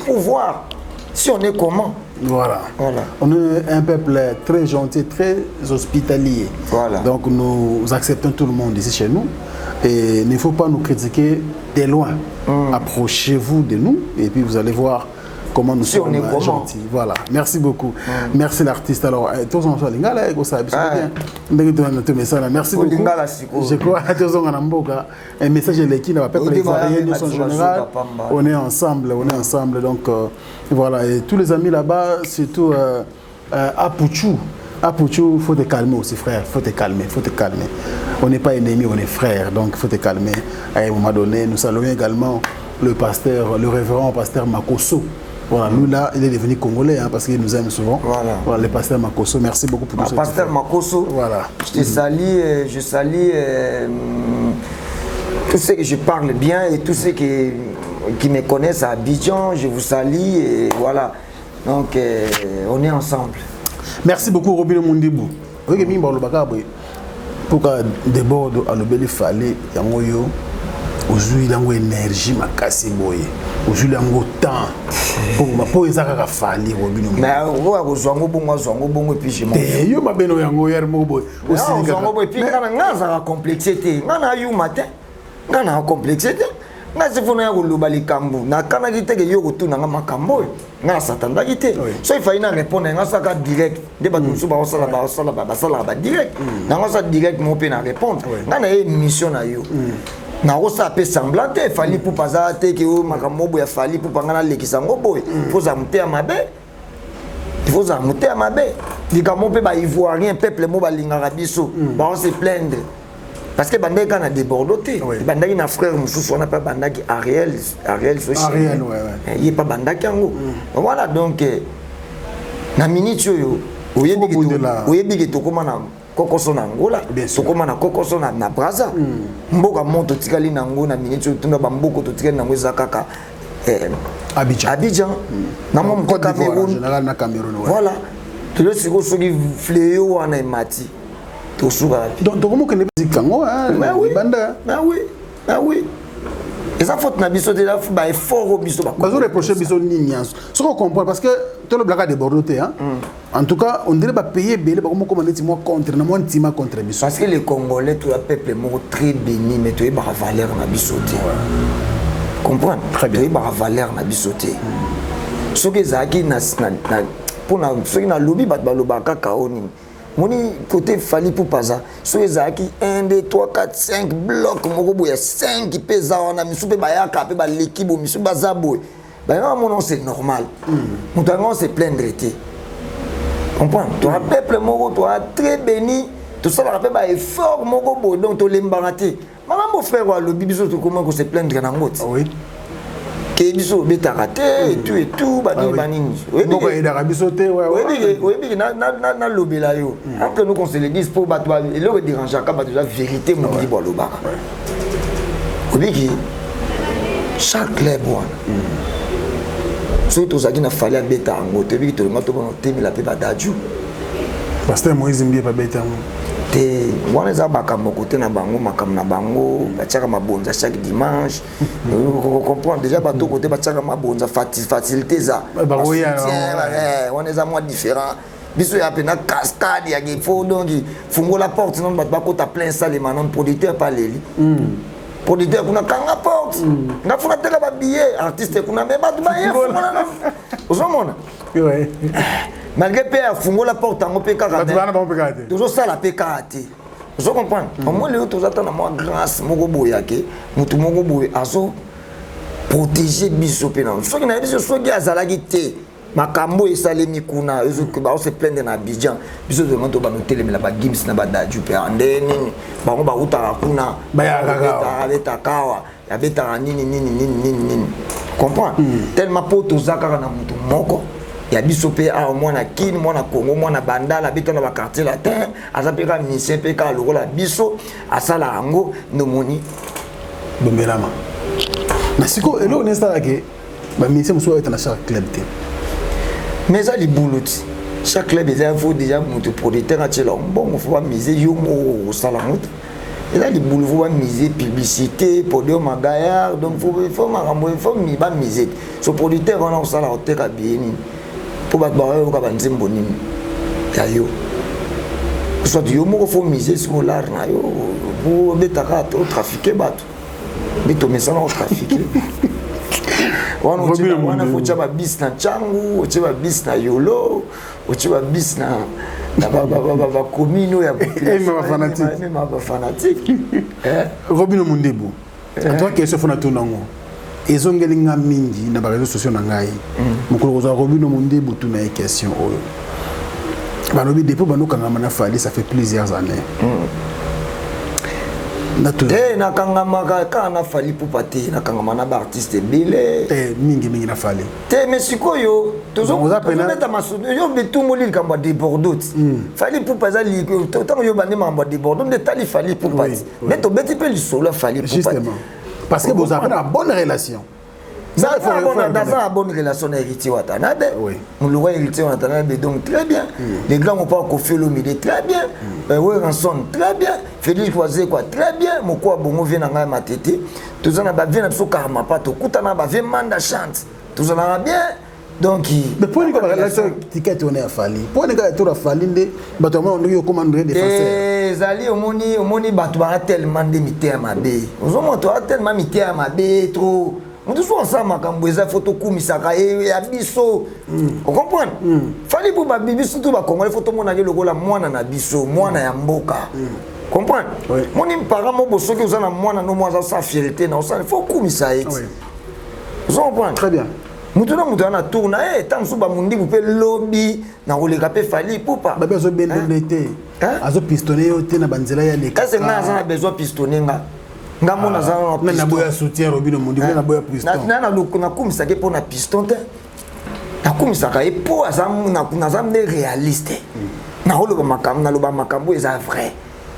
pour voir si on est comment. Voilà. Voilà. On est un peuple très gentil, très hospitalier. Voilà. Donc nous acceptons tout le monde ici chez nous. Et il ne faut pas nous critiquer de loin. Approchez-vous de nous et puis vous allez voir comment nous sommes gentils. Voilà. Merci beaucoup. Merci l'artiste. Alors, tous ensemble, merci beaucoup. Je crois un message de l'équipe, en général. On est ensemble, Donc voilà. Et tous les amis là-bas, surtout à Pouchou. À Pouchou, il faut te calmer aussi, frère. Il faut te calmer. On n'est pas ennemis, on est frères. Donc il faut te calmer. À un moment donné, nous saluons également le révérend pasteur Makoso. Voilà, lui là, il est devenu congolais parce qu'il nous aime souvent. Voilà, le pasteur Makoso, merci beaucoup pour tout ça. Pasteur Makoso, voilà. Je salue tous ceux que je parle bien et tous ceux qui me connaissent à Abidjan, je vous salue et voilà. Donc on est ensemble. Merci beaucoup Robin Mundibou. Pour que déborde à l'obéli fallait yangoyo aujourd'hui yango énergie makasi boye aujourd'hui yango temps pour ezaka fali Robin. Mais on zongo bongo et puis je m'en yo mabeno yango yer mo boye aussi zongo et puis ngana complexité ngana yu matin ngana complexité nga sifuna ya kuluba likambo na kana kiteke yo kutuna nga makambo nga satanda kite so il na répondre nga saka direct de ba musu ba osala direct na nga sa direct mo pe na répondre nga na émission na yo na osa pe semblant te fali pour paza te ke o makambo ya fali pour pangana lekisa ngo boy faut za muter mabe il faut za muter mabe likambo pe ba ivoirien peuple mo ba lingaka biso ba on se plaindre. Parce que bandaki a débordé. Bandaki na frère Moussous, on n'a pas bandaki Ariel social. Il n'est pas bandaki en haut. Voilà donc na minute yo oyebi ke tokoma na kokoso na Angola, tokoma na kokoso na Brazza. Mboka moto tikali na ngo na minute yo tunda bamboko to tikali na ngo zakaka Abidjan. Na mo mko Cameroun général na Cameroun. Voilà. Tu le siko soki fléau wana mati. Donc comment que les Kango oui. Et ça faut na biso de la ba effort au biso ba. Bazo reprocher biso nini ce qu'on comprend parce que tout le blague de bordoté en tout cas on dirait pas payer belé ba comment commander moi contre na moi tima contre biso parce que les Congolais tout le peuple mo très béni mais tu es ba valeur na biso té. Comprendre très bien ba valeur na biso té. Ce que zaki na pour na ce qui na lobby ba lobaka kaoni. Moni côté fali pour paza so ezaki 1 2 3 4 5 blocs moko boya 5 qui pesa wana misupe bayaka pe ba l'équipe misupe bazabo ba mon c'est normal mutango se plaindre été comprendre toi peuple moko toi très béni tout ça va ba effort moko bo donc to lembaraté maman mon frère wa lobi biso to comment ko se plaindre na ngoti oui que biso beta raté et tout banini oui donc il a bisoté oui na lobela yo après nous qu'on se le dise pour battre et le déranger quand ba déjà vérité mon dit boilo ba oui chaque club one surtout ça qui n'a fallu beta ngote bi to ngato bon temi la pe ba daju pasteur Moïse Mbie pa beta te wana za makambo côté na bango makambo na bango batiaka mabonza chaque dimanche on comprend déjà bato côté batiaka mabonza facilité za wana za moi différent biso ya pena cascade ya faut donc fungo la porte non ba kota plein salle manon producteur pas leli producteur kuna kanga porte na funa tela ba billet artiste kuna me ba dubaye funa ozomona oui malgré père fungo la porte en OPK toujours ça la PKT vous comprenez au moins les autres attendent moi grâce moko boyake mutu moko boye azo protéger biso pena so ki na biso so ki azalaki te makambo esalemi kuna ezo ke ba se plaindre na Abidjan biso de moto ba notelemela ba gims na ba daju pe andeni bango ba uta kuna ba ya kawa ya beta nini comprends tellement poto zakaka na mutu moko ya biso pe a mwana kini mwana Congo mwana bandala bito na ba quartier latin azapeka mission pe ka lokola biso asala yango nomoni bombelama na siko elo nesta ke ba mission so eta na chaque club te mais ça li bouloti chaque club il faut déjà monter producteur a tchela bon faut pas miser yo mo sala moto Il a des boulevards miser publicité, podium à gaillard, donc il faut miser. Ce producteur, on a ça la hôtel à bien. Pour battre au Kabanzim Bonim. Yayo. Soit du homo, il faut miser sur l'art. Pour des taras, au trafiquer, bateau. Mais tu mets ça au trafiquer. On a fait un bis na Tchangu, on a fait un bis na Yolo, on a fait un bis na Komino, fanatique. Robino Mundebo, toi qui es sur Fonatounango, et Zongelinga Mingi, na réseaux sociaux nangai, mon collègue Robino Mundebo, tout na question. Banobi depuis Bano Kangamana Fali, ça fait plusieurs années. Eh, na Kangamaka, quand on a fallu pour pâter, na Kangamana artiste belé. Eh, mingi na Fali. Te Mexico yo, toujours mettre ma soude, yo be tout molil kamba de Bordeaux. Fali pour pas ali, tant yo bande mamba de Bordeaux, de tali fali pour pâter. Mais to beti pe le solo fali pour pâter. Justement. Parce que vous avez une bonne relation. Dans une bonne relation héritier Watanabe, on le voit héritier Watanabe, donc très bien. Les grands n'ont pas encore fait le milieu, très bien. Oui, Ranson, très bien. Félix Croisé, quoi, très bien. Mon quoi, bon, on vient à ma tête. Tout ça, on a bien un karma, pas tout. Tout on a bien manda chante. Tout ça, on a bien. Donc, mais pour une relation ticket, on est à Fali. Pour une relation à Fali, on est au commandeur des Français. Zali, au moni, batouara tellement de mité à ma baie. Aux hommes, tu as tellement mité à ma baie, trop. On tous ensemble quand vous avez photo kumisaka et abisso. On comprend? Fallait pour ma bibi surtout ba Congolais photo mon na le gola mwana na biso, mwana ya mboka. Comprendre? Mon parent mo bosso que vous na mwana no moi ça fierté na ça faut kumisa eti. Vous comprenez? Très bien. Mutuna mutana tourna tant so ba mundi bu pe lobby na koleka pe fali pupa. Ba bezo bendete. Azo pistonner yote na banzela ya leka. Kase nga za bezo pistonner nga. Ngamona za na boya soutien Robino Mundi na boya piston na lokuna kumisa ke pona piston te na kumisa ka epo azam na zam de réaliste na holo ba makambo eza vrai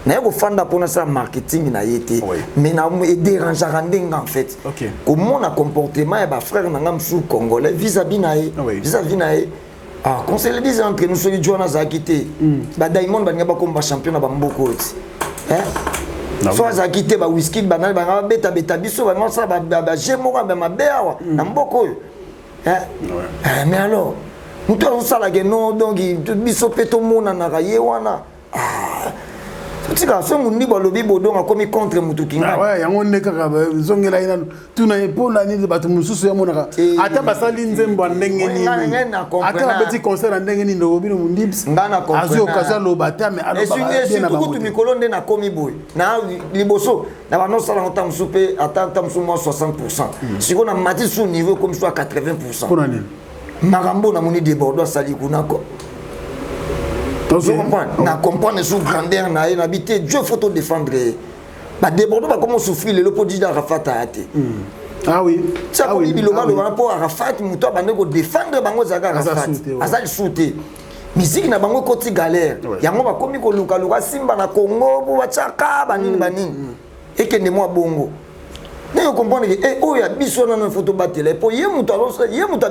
na yako fanda pona sa marketing na yete mais na déranger rendinga en fait comment na comportement ya ba frère na ngam sou congolais vis-à-vis na e ah conseiller des entre nous celui Jonas a quitté ba Diamond ba ngaba comme ba champion na ba mboko soit za quitté ba whisky banal ba beta biso ba ça ba jemo ba ma beawa na mboko mais alors nous tous ça la non donc biso peto mona na yewana tika so mundi ba lobi bodonga komi contre mutu kinga ouais yango ndeka zongela ina tuna epona ni bato mususu ya monaka ata basali nzembo ndenge ni ata beti concert ndenge ni ndo Robino Mundi ngana comprendre azo kaza lobata mais alo ba bien kutu mikolo nde na komi boy na liboso na ba no sala ntam soupe ata ntam sou 60%. Siko na mati sous niveau comme soit 80%. Pour nani magambo na moni de Bordeaux sali kunako. Je comprends. Na comprendre sous grandeur na habité Dieu faut te défendre. Ba déborder ba comment souffrir le podi d'Arafat a été. Ah oui. Ça pour biloba le rapport Arafat muto ba nego défendre bango zaga Arafat. Azali souté. Musique na bango koti galère. Yango ba komi ko luka simba na Congo bo bachaka banini. Et que ne moi bongo. Ne comprendre que oh ya biso na photo batele po ye muto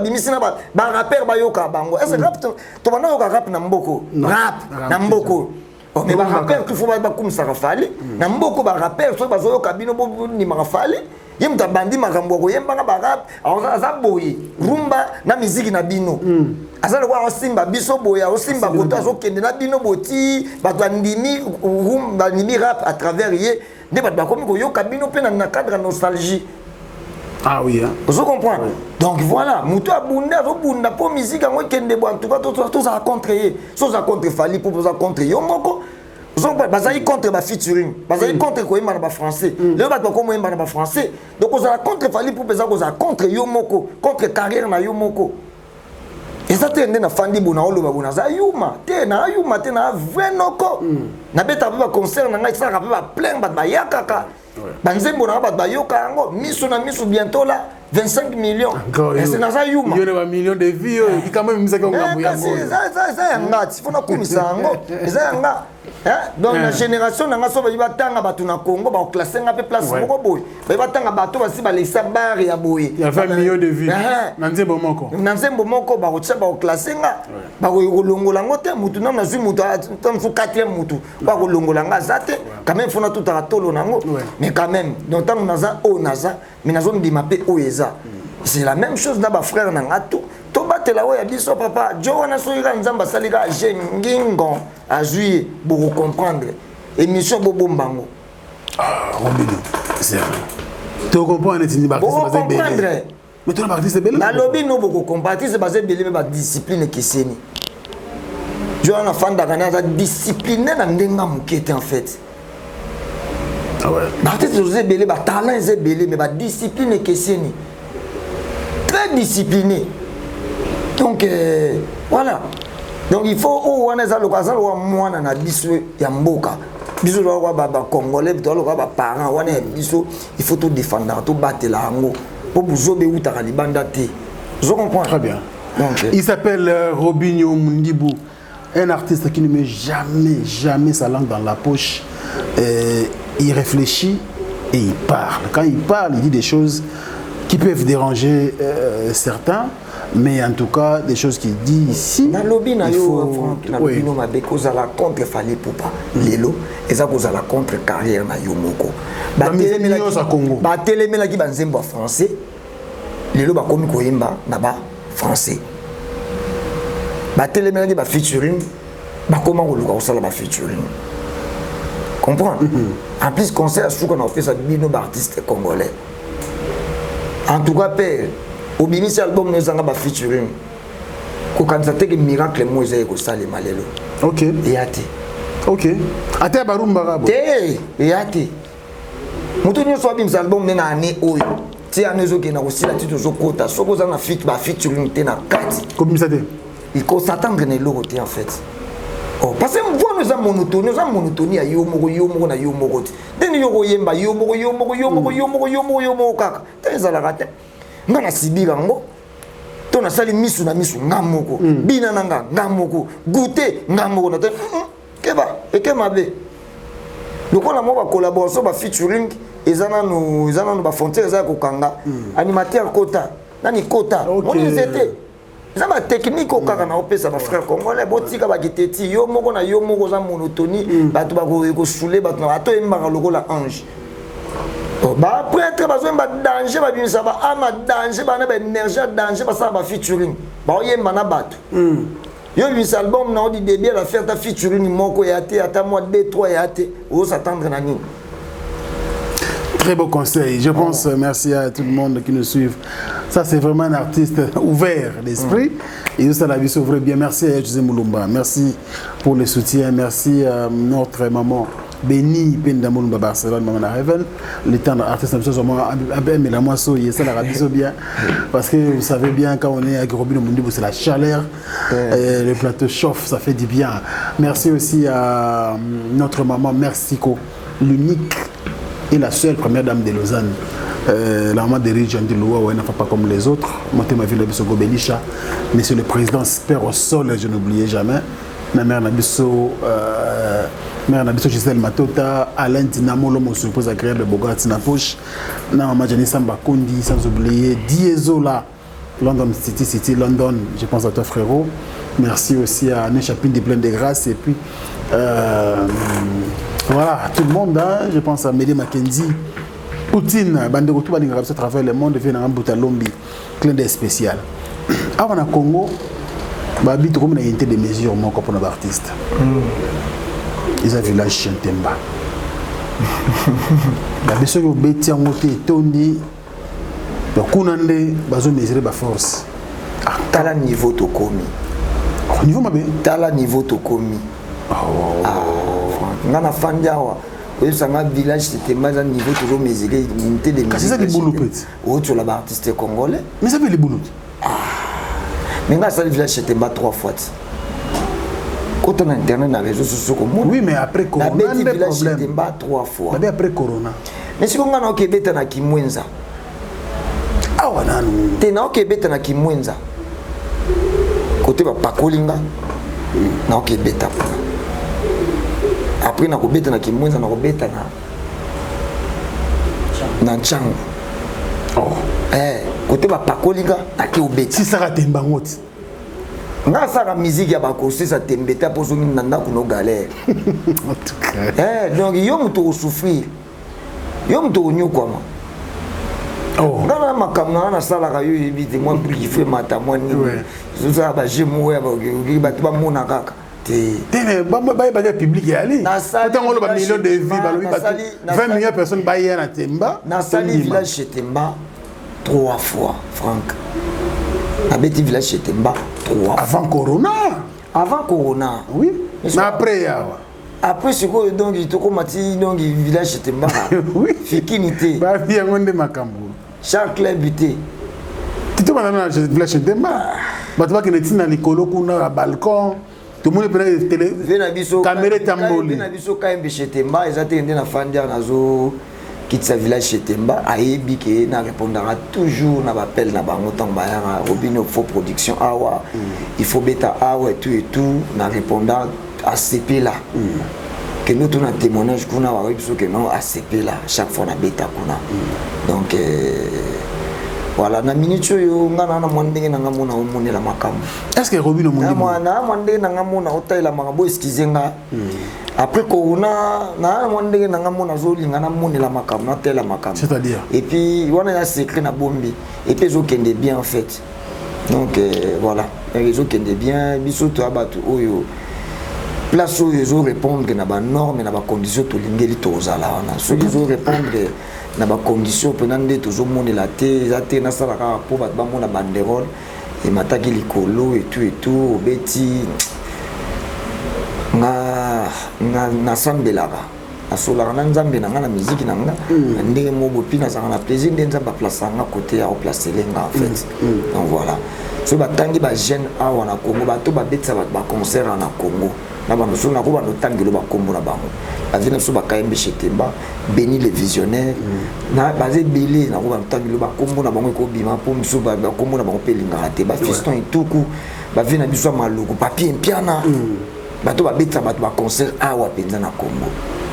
bimisi na ba rapper ba yoka bango. Est-ce rap to bana yoka rap na mboko. Rap na mboko. Oh mais ba rapper qu'il faut ba comme ça rafali. Na mboko ba rapper so ba zoyoka bino bo ni marafali. Ye muta bandi makambo ko yemba ba rap. Aza boyi rumba na musique na bino. Azali kwa osimba biso boya osimba koto azokende na bino boti ba ndimi rumba ndimi rap à travers ye. Des bateaux comme yo cabino pe na cadre nostalgie. Ah oui hein. Vous comprenez? Donc voilà, muto abunda bunda pour musique en kende bo en tout cas tout ça contrer. So ça contre Fali pour ça contre yo moko. Vous comprenez? Bazali contre ba featuring. Bazali contre ko yemba na ba français. Le bateau comme yemba na ba français. Donc on ça contre Fali pour ça contre yo moko, contre carrière na yo moko. Et ça te na fandi bona oloba bona za yuma te na vrai noko na beta ba concert na ngai ça ka ba plein ba yakaka banzembo na ba yoka ngo miso na miso bientôt là 25 millions et c'est na za yuma il y a un million de vies qui quand même misaka ngambo ya ngo ça ngati fona kumisa ngo ça nga Donc la génération nanga so ba tanga batu na Congo ba classer nga pe place moko boy. Ba tanga bato ba si ba laisser barre ya boy. Il y a 20 millions de vies. Nanzembo moko. Nanzembo moko ba otsa ba classer nga. Ba ko longola ngote mutu na zui mutu tam fu 4e mutu. Ba ko longola nga zate quand même fona tout à tolo nango. Mais quand même donc tant naza o naza mais nazo ndima pe o eza. C'est la même chose na ba frère nanga tout. Tobatela wa ya biso papa jo wana so ira nzamba salika je ngingo a juillet pour comprendre émission bobo mbango Robino c'est tu comprends les tini bartiste basé belé mais tu na bartiste belé na lobby no boko comprendre c'est basé belé mais ba discipline keseni jo wana fanda kana za discipline na ndenga mukete en fait ah ouais bartiste basé belé ba talent c'est belé mais ba discipline keseni très discipliné. Donc voilà. Donc il faut on a ça l'occasion wa mwana na biso ya mboka. Biso wa baba congolais to wa ba parents wana biso il faut tout défendre tout battre la ngo. Pour buzobe utaka libanda te. Je comprends très bien. Donc il s'appelle Robinho Mundibou, un artiste qui ne met jamais sa langue dans la poche. Il réfléchit et il parle. Quand il parle, il dit des choses qui peuvent déranger certains. Mais en tout cas, des choses qu'il dit ici, il faut... Oui. Cause à la contre Fali Poupa, Lelo, et ça cause à la contre carrière na Yomoko. Batelemela qui banzembo français, Lelo ba komi koyemba na ba français. Batelemela qui ba featuring, ba comment on luka osala ba featuring. Comprends? En plus concert sous qu'on a fait ça bino artiste congolais. En tout cas père au bimisi album nous avons featuring ko kanisa teke miracle moza ko sale malelo OK yati OK ate barumba rabo te yati mutu nyo so bimisi album na année oyo ti anezo ke na ko sila ti to kota soko za na featuring te na kati ko bimisa te il faut s'attendre ne lo te en fait oh parce que moi nous avons monotonie ya yo moko na yo moko te ni yo ko yemba yo moko kaka te za la rate ngana sibira ngo to na sali misu na misu ngamoko bina nanga ngamoko goûter ngamoko na te keba ekemabe lokola mo ba collaboration ba featuring ezana no ba frontière za ko kanga animateur kota nani kota moni zete za ba technique ko kaka na opesa ba frère congolais botika ba kiteti yo moko na yo moko za monotonie ba to ba ko souler ba to ato emba lokola ange. Bah prêtre besoin ba danger ba bimisa ba ama danger ba na ba énergie danger ba ça ba featuring ba oyemba na bato yo bimisa album na odi début la faire ta featuring moko ya te ata moi 2-3 ya te o s'attendre na nini. Très beau conseil. Je pense, merci à tout le monde qui nous suit. Ça, c'est vraiment un artiste ouvert d'esprit. Et ça, la vie s'ouvre bien. Merci à José Moulumba. Merci pour le soutien. Merci à notre maman Béni Pendamoulumba Barcelone, maman Raven. Le temps d'artiste, mais la moi, ça la rabisse bien. Parce que vous savez bien, quand on est à Robinho Mundibou, c'est la chaleur. Le plateau chauffe, ça fait du bien. Merci aussi à notre maman Mercico, l'unique et la seule première dame de Lausanne, la maman de Ridge Andiloua, elle n'a pas comme les autres. Monté ma ville de Bisogo Belisha, monsieur le président Père au sol, je n'oubliais jamais. Ma mère Nabiso, Gisèle Matota, Alain Dinamo, l'homme suppose agréable Bogat Tinapoche, maman Janissa Mbakundi, sans oublier Diesola, London City, London, je pense à toi frérot. Merci aussi à Nechapine de Plein de Grâce et puis. Voilà, tout le monde, hein, je pense à Médé Mackenzie, Poutine, Bandeko, tout le monde qui travaille le monde, vient en Boutalombi, clin d'œil spécial. Avant le Congo, Babi, tout le monde a été des mesures pour nos artistes. Ils ont village Chantemba. Babi, ceux qui ont bêté en moté, Tondi, Kunande, Bazo mesurer la force. Tala niveau Tokomi. Au niveau Mabé Tala niveau Tokomi. Ngana fandiawa oyesanga village c'était mais un niveau toujours mesuré unité de musique. C'est ça les boulots peut-être. Autre là-bas artiste congolais. Mais ça fait les boulots. Mais là ça le village c'était pas 3 fois. Quand on a internet dans les réseaux sociaux comme oui mais après corona le village c'était pas 3 fois. Mais après corona. Mais si on a okebeta na Kimwenza. Ah wana nous. Tena okebeta na Kimwenza. Côté ba Pakolinga. Na okebeta. après na kobeta na Kimwenza na kobeta na Nchangu. Côté ba pakolinga na ki obeta. Si ça a temba ngoti. Nga saka musique ya bakosi sa tembeta pour zongi nanda kuno galère. En tout cas. Donc yo muto souffrir. Yo muto nyoko ma. Nga na makamna na sala ka yo ebite moi pour qui fait mata moi ni. Ça ba jemo ya ba ba mona kaka. Mais ba public ali. Autant on ba millions de vies ba 20 millions de personnes ba hier na Temba. Na sali village chez Temba 3 fois Franck. Na beti village chez Temba 3 avant Corona. Avant Corona. Oui. Mais après yawa. Après ce que donc il toko mati donc village chez Temba. Oui. Fikinité. Ba bien ngonde makambo. Chaque club buté. Tu vas dans le village chez Temba. Ba tu vas que netina likolo kuna na balcon. Tout le monde peut télé. Caméra tamboli. Vena biso kaembe chez Temba, ezate ndé na fandia nazo quitte sa village chez Temba, ayebi ke na répondra toujours na appel na bango tant bayara Robino faux production awa. Il faut beta awa et tout na répondant ACP là. Que nous tout na témoignage kuna wa biso que non ACP là chaque fois na beta kuna. Donc voilà, na minute yo ngana na mwandenge na ngamona omone la makambo. Est-ce que Robino mundi? Na mwandenge na ngamona otaila makambo eskizenga. Après Corona, na mwandenge na ngamona zolinga na mone la makambo, na tela makambo. C'est-à-dire? Et puis on a secret na bombi. Et puis zo kende bien en fait. Donc voilà, zo kende bien, biso to abatu oyo. Place où ils ont répondre na ba normes na ba conditions to lingeli to zala wana. So ils ont répondre na ba conditions pendant toujours mone la té na sala ka po ba mona banderole et mataki likolo et tout obeti na sambelaka asola na nzambe na ngana musique na nga ndenge mo bopina za na plaisir ndenza ba place nga côté ya placer lenga en fait. Donc voilà. So ba tangi ba jeune awa na Congo ba to ba betsa ba concert na Congo. Na ba so na ko ba no tangelo ba kombo na bango. Avina so ba kaembe chez Temba, béni les visionnaires. Na basé belé na ko ba tangelo ba kombo na bango ko bima po miso ba kombo na bango pelinga raté ba fiston et tout coup. Ba vina biso maloko papier mpiana. Bato ba betsa bato ba concert awa penza na Congo.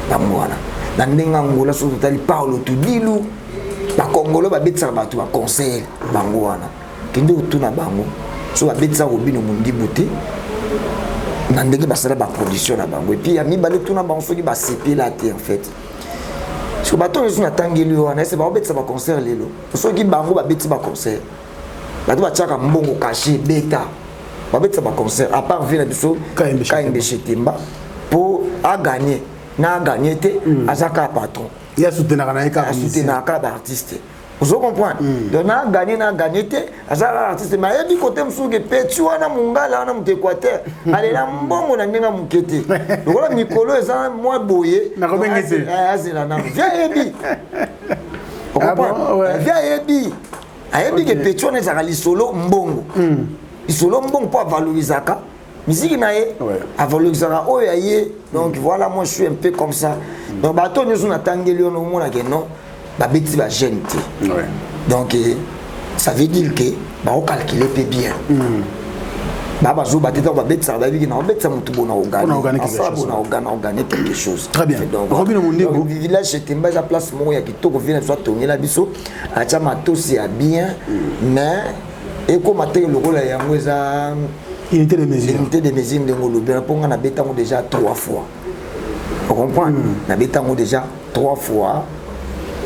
Ba mwana. Na ndenga ngola so totali Paulo Tudilu. Ba Congolo ba betsa bato ba concert bango wana. Kende utuna bango. So ba betsa Robino mundi buté. Na ndenge basala ba production na bango. Et puis ya mibale tuna bango soki ba CP la té en fait. So bato nzo na tangeli wana ese ba betsa ba concert lelo. Soki bango ba betsa ba concert. Bato ba tchaka mbongo caché beta. Ba betsa ba concert à part vina biso kaimbe chez Temba pour a gagner. Na gagner té azaka patron. Il y a soutenir na eka soutenir ka ba artiste. Vous comprenez? Donc na gagné té azala artiste mais yebi côté msuke petu wana mungala wana mutequateur ale na mbongo na ndenga mukete lokola mikolo eza moi boye na kobengete azela na via yebi via yebi ayebi ke petu wana ezaka lisolo mbongo lisolo mbongo po avalorisaka musique na ye avalorisaka oyo aye. Donc voilà, moi je suis un peu comme ça. Donc bato nous on attangeli on mona ke non ba beti ba jeune. Donc ça veut dire que ba on calculer peu bien. Ba zo bateta ba beti ça ba biki na beti ça mutu bona organiser quelque chose. Très bien. Donc Robino Mundi au village chez Temba la place mo ya kitoko vient soit tourner la biso acha matosi ya bien mais et comme matin le rôle ya ngweza unité de mesure. Unité de mesure de ngolo bien pour na betango déjà 3 fois. Vous comprenez? Na betango déjà 3 fois.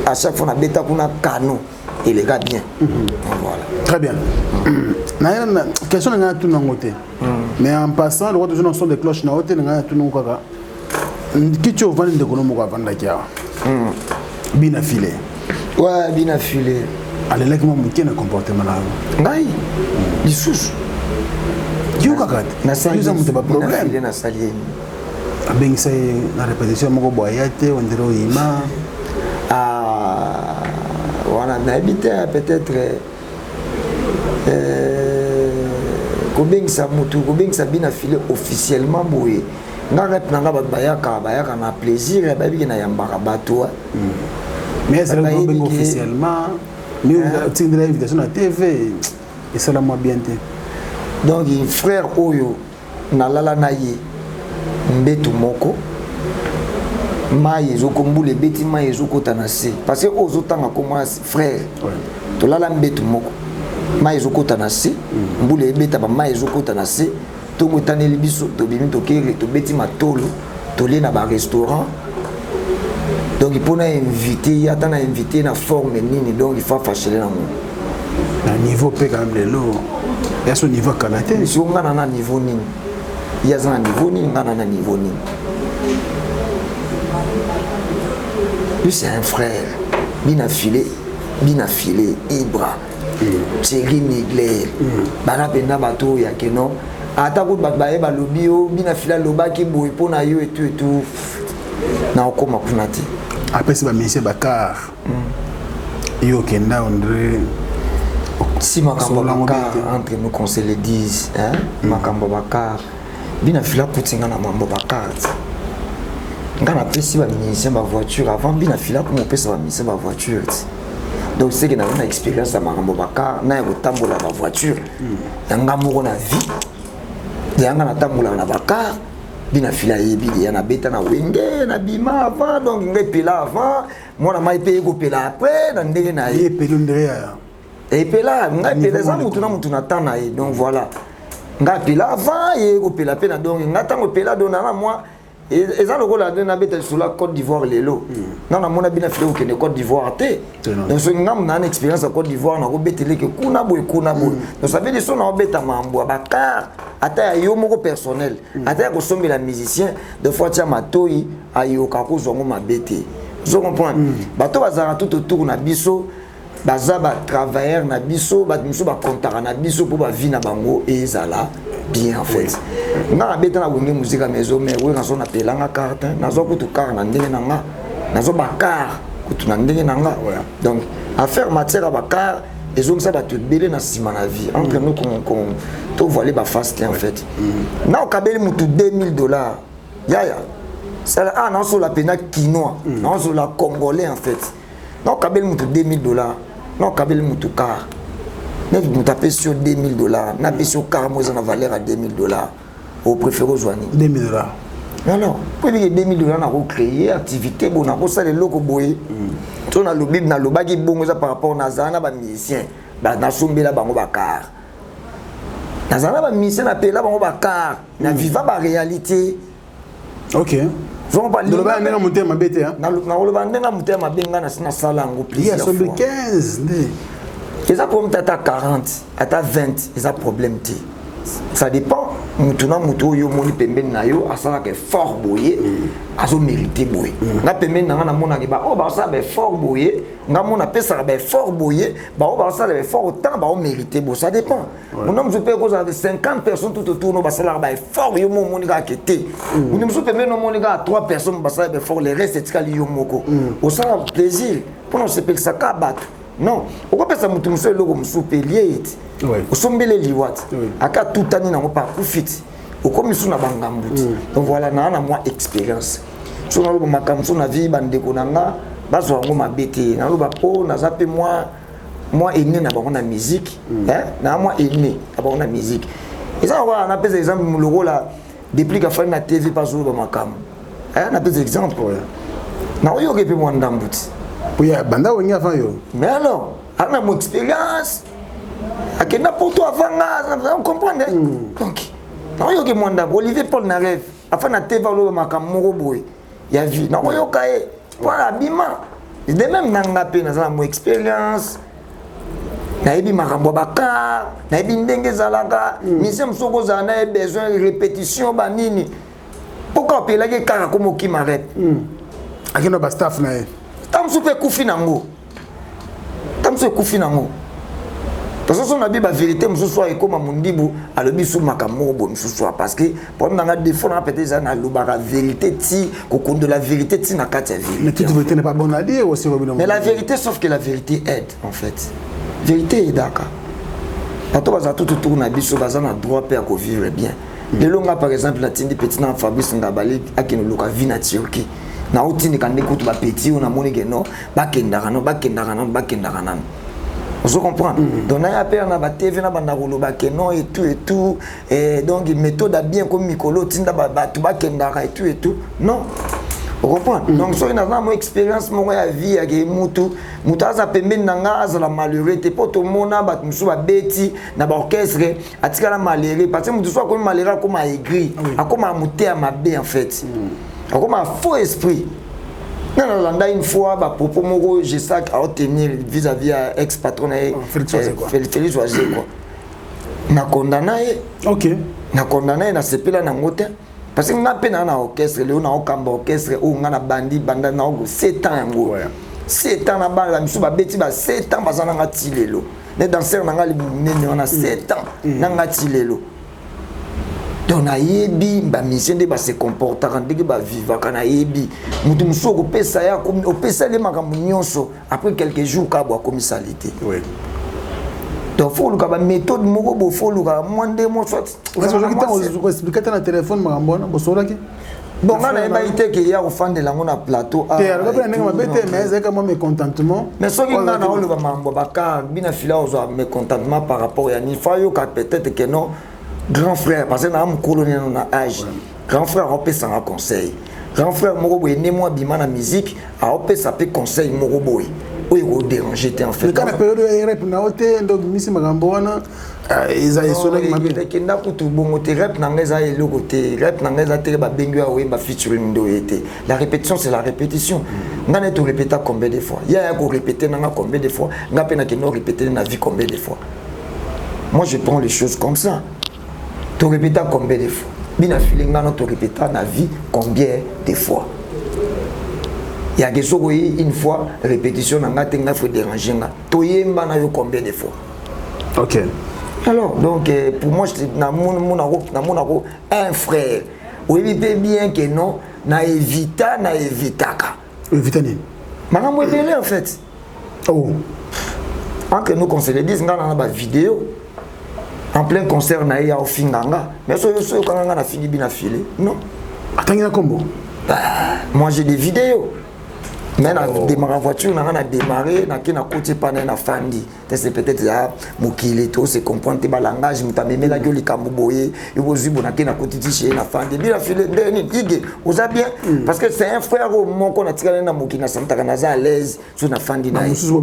À chaque fois na beta kuna canon et les gars bien. Voilà. Très bien. Na question na tout nangote. Mais en passant le roi de son des cloches na hôtel na tout non kaka. Kicho vandi de konomo ka vanda kia. Bina filé. Ouais, bina filé. Ale lek mo mukena comportement na. Ngai. Lisusu. Dieu kakat. Na sali pas problème. Na sali. Abeng say na répétition moko boyate on dirait ima. Voilà, on habité peut-être Kobeng sa mutu, Kobeng sa bina filé officiellement boye. Nga nanga bayaka na plaisir ba bi na yambaka bato. Mais c'est le officiellement mais tu as l'invitation à TV et ça la moi bien. Donc frère oyo na lala na ye mbetu moko mai ezokombula ebeti mai ezokota na se parce que ozotanga koma frère tolala mbetu moko mai ezokota na se mbula ebeta ba mai ezokota na se tongo etaneli biso tobimi tokele tobeti matolo tolie na ba restaurant donc il faut inviter y a tant invité na forme nini donc il faut fâcher na mo na niveau pe quand même le lot et à ce niveau canadien si on a na niveau nini il y a un niveau nini ngana na niveau nini lui c'est un frère bina filé Ibra Thierry Nigler bana penda bato ya keno ata ko babaye balobi o bina fila lobaki boy pona yo et tout na okoma kunati après c'est ba monsieur Bakar yo kenda André si makambo Bakar entre nous qu'on se le dise hein makambo Bakar bina fila putinga na mambo Bakar ngana pesi ba ministère ba voiture avant bina fila ko pesa ba ministère ba voiture donc c'est que na une expérience à makambo Bakar na ko tambola ba voiture yanga moko na vie yanga na tambola na Bakar bina fila yebi ya na beta na wenge na bima avant donc ngai pela avant moi na mai pe ko pela après na ndenge na ye pelo ndrea et pela ngai pela za mutu na tana et donc voilà ngai pela avant ye ko pela pe na donc ngai tango pela dona na moi et ça le rôle na beta sur la Côte d'Ivoire lelo non na mona bina fila ko ne Côte d'Ivoire té donc so ngam na expérience à Côte d'Ivoire na ko betele ke kuna boy donc ça veut dire so na beta mambo Bakar ata yo moko personnel ata ko sombi la musicien de fois tia matoi ayo ka ko zongo mabete zo comprendre bato bazara tout autour na biso bazaba travailleur na biso bat miso ba kontara na biso pour ba vie na bango ezala bien en fait na beta na wenge musique à maison mais oui na pelanga carte na zo kutu car na ndenge na nga na zo Bakar kutu na ndenge na nga donc affaire matière à Bakar et hommes ça va te belé na sima na vie entre nous qu'on to voiler ba fast en fait na o kabeli mutu $2000 yaya ça ah non sur la pena quinoa non sur la congolais en fait na o kabeli mutu $2000 na o kabeli mutu car na tu tapes sur $2000 na pe sur car moi en valeur à $2000 au préféré joani $2000 non pour dire $2000 na ko créer activité bon na ko ça le loko boye to na lobi na lobaki bongo ça par rapport na zana ba musicien ba na sombela bango Bakar na zana ba musicien na pela bango Bakar na vivant ba réalité OK vont pas de loba ndenga mutema bete hein na loba ndenga mutema benga na sina sala ngo il y a sombi 15 né eza problème tata 40 ata 20 eza problème ti ça dépend mutuna muto yo moni pembeni na yo asala ke fort boye azo mériter boye na pembeni na mona ke ba o ba sa be fort boye nga mona pesa be fort boye ba o ba sa be fort autant ba o mériter bo ça dépend mon homme je peux cause avec 50 personnes tout autour no ba sala ba fort yo moni ka kete on me pembeni no moni ka 3 personnes ba sala be fort les restes etikali yo moko au sala plaisir pour on s'appelle ça kabat non pourquoi ça mutu muso loko musupe lié osombele liwat aka tutani na pas profit okomi suna bangambuti donc voilà na moi expérience so na lobo makamso na vie bandeko nanga bazwa ngo mabete na loba po na zape moi aîné na bango na musique hein na moi aîné na bango na musique et ça on va on appelle exemple muloko la depuis ka fa na TV pas zo ba makam hein na pese exemple na oyo ke pe mo ndambuti oui banda wongi avant yo mais alors ana mon expérience akenda pour toi avant on comprend donc na oyo ke mo ndambo Olivier Paul na rêve afin na TV lo makam moko boy ya vie na oyo kae voilà bima de même nanga pe na za mon expérience na ebi makambo Bakar na ebi ndenge zalaka mission soko za na besoin de répétition ba nini pourquoi pe la ke kaka comme qui m'arrête akino ba staff na tamsu pe kufi nango tamsu kufi nango parce que on a dit la vérité musu soit ekoma mundibu alobi su makambo bo musu soit parce que pour nanga défaut na peut-être ça na lobara vérité ti kokon de la vérité ti na kati ya vérité mais toute vérité n'est pas bonne à dire aussi mais la vérité sauf que la vérité aide en fait vérité est d'accord bato baza tout autour na biso baza na droit pe ko vivre bien le longa par exemple na tindi petit na Fabrice Ngabali akino loka vie na Turquie na otini kande kutu ba petit on a moni que non bakendaka non vous comprenez donc na appel na ba TV na banda koloba que non et tout et donc méthode a bien comme Mikolo tinda ba tu bakendaka et tout non Vous comprenez? Donc, si on a une expérience, mon vie, avec Moutou, Moutaza Pembe Nanga, la malheureux, t'es pas tout le monde, tu as bêti, na orchestre, à tika la malheureux, parce que Moutou soit comme malheureux, comme aigri, comme à mouter à ma baie en fait, comme un faux esprit. Non, une fois, propos Moro, j'ai ça à obtenir vis-à-vis à ex-patron, Félix Oazé, quoi. Na condamné. Ok. Na condamné, na sepela na ngote. Parce que nous avons un orchestre, nous avons un orchestre, nous avons un bandi, nous avons 7 ans. 7 ans, nous avons 7 ans, nous avons les danseurs, nous avons 7 ans, nous avons donc, nous avons mission de se comporter, nous avons vivre, nous avons vivre, après quelques jours, nous avons commissalité. Donc, il faut que la méthode il faut que la moins de mots soit. Vous expliquez dans le téléphone, bon, on a été qu'il y a au fond de la plateau. Mais ce qui est mécontentement par rapport à Nifayo, peut-être que non, grand frère, parce que nous avons colonel dans âge. Grand frère, on peut s'en conseil. Grand frère, Morobo est né moi bima la musique, on peut s'appeler conseil Morobo. Oui, vous dérangez en fait. Quand la période est rep na hote donc misi magambona ils a sonné que mabé kenda kutu bongo te rep na ngeza elo côté rep na ngeza te ba bengu a wemba featuring ndo été. La répétition c'est la répétition. Ngana to répéter combien de fois? Ya ko répéter na combien de fois? Nga pena ke no répéter na vie combien de fois? Moi je prends les choses comme ça. To répéter combien de fois? Bina feeling ngana to répéter na vie combien de fois? Il y a des choses une fois, répétition, il faut déranger. Combien de fois? Ok. Alors, donc, pour moi, je un frère. Oui, bien que non, na évita. Évita ni? Madame Webele, en fait. Oh. En que nous conseillons, disent qu'on a une vidéo. En plein concert, na ya au Finganga. Mais ce quand on a fini bien affilé. Non. Attends, il y a un combo. Moi, j'ai des vidéos. Mais ma voiture, on a démarré, on a côté panel na fandi. C'est peut-être ça, mukile to se comprendre te langage, muta meme la gueule kamboboye, et vous zibo na côté chez na fandi. Bien filé dernier ige, vous a bien parce que c'est un frère au mon qu'on a tiré na mukina santa kanaza à l'aise sur na fandi na. Mususu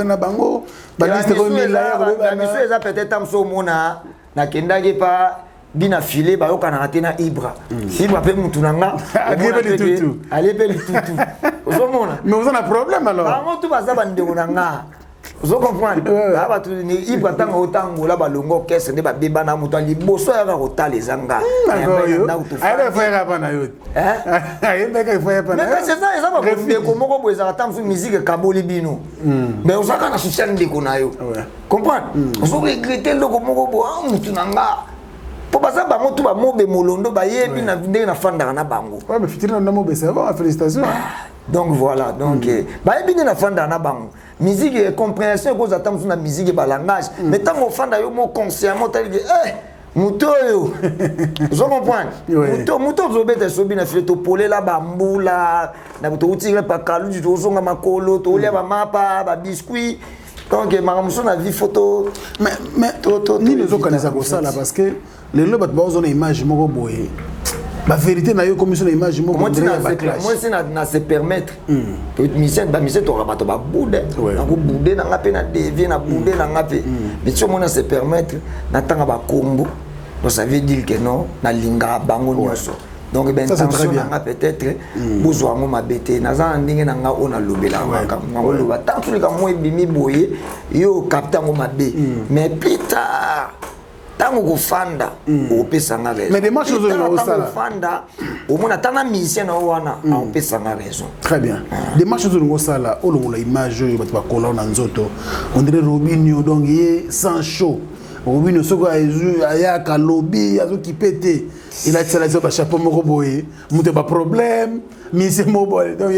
na bango, ba liste ko mi la ya, monsieur ça peut-être am so mona na kendage pa bina filé ba yoka na atena ibra ibra pe mutu nanga allez pe litutu ozomona mais vous avez un problème alors ba motu baza bande nanga vous comprenez ba ba tu ni ibra tanga otango la balongo kese ne ba beba na mutu liboso ya ko tale zanga aye faire pas na yo aye faire pas na mais c'est ça ba ko ko moko boza atamfu musique kaboli bino mais ozaka na soutien de ko na yo comprendre vous regretter le ko moko bo mutu nanga. Pour passer par mon tout bas mobe molondo ba yebi na vinde na fanda na bango. Ouais mais fitir na mobe ça va félicitations. Donc voilà donc ba yebi na fanda na bango. Musique et compréhension cause attendre sur la musique et ba langage. Mais tant au fanda yo mo consciemment tali que muto yo. Je comprends. Muto zobete sobi na file to polé la bambula na to utire pa kalu du to zonga makolo to lia ba mapa ba biscuit. Donc ma na vie photo mais ni les autres connaissent ça là parce que les gens ont une image moko boye. La vérité na yo comme une image moko moi c'est na se permettre mission to rabato ba boude na ko boude na ngape na devie na boude na ngape mais si on se permettre na tanga ba kombo donc ça veut dire que non na linga bango nyoso. Donc ben attention na peut-être bozwa ngo mabete naza ndenge na nga ona lobela ngaka ngo loba tant que moi bimi boye yo capta ngo mabe mais plus tard tango ko fanda o pesa nga raison mais des marches au sala fanda au mona tana mission na wana o pesa nga raison très bien des marches au sala o longola image yo batba kola na nzoto on dirait Robinho donc sans chaud Robinho soko aya ka lobby azo ki pété il a tiré sur chapeau moko boye muté ba problème mission mobile donc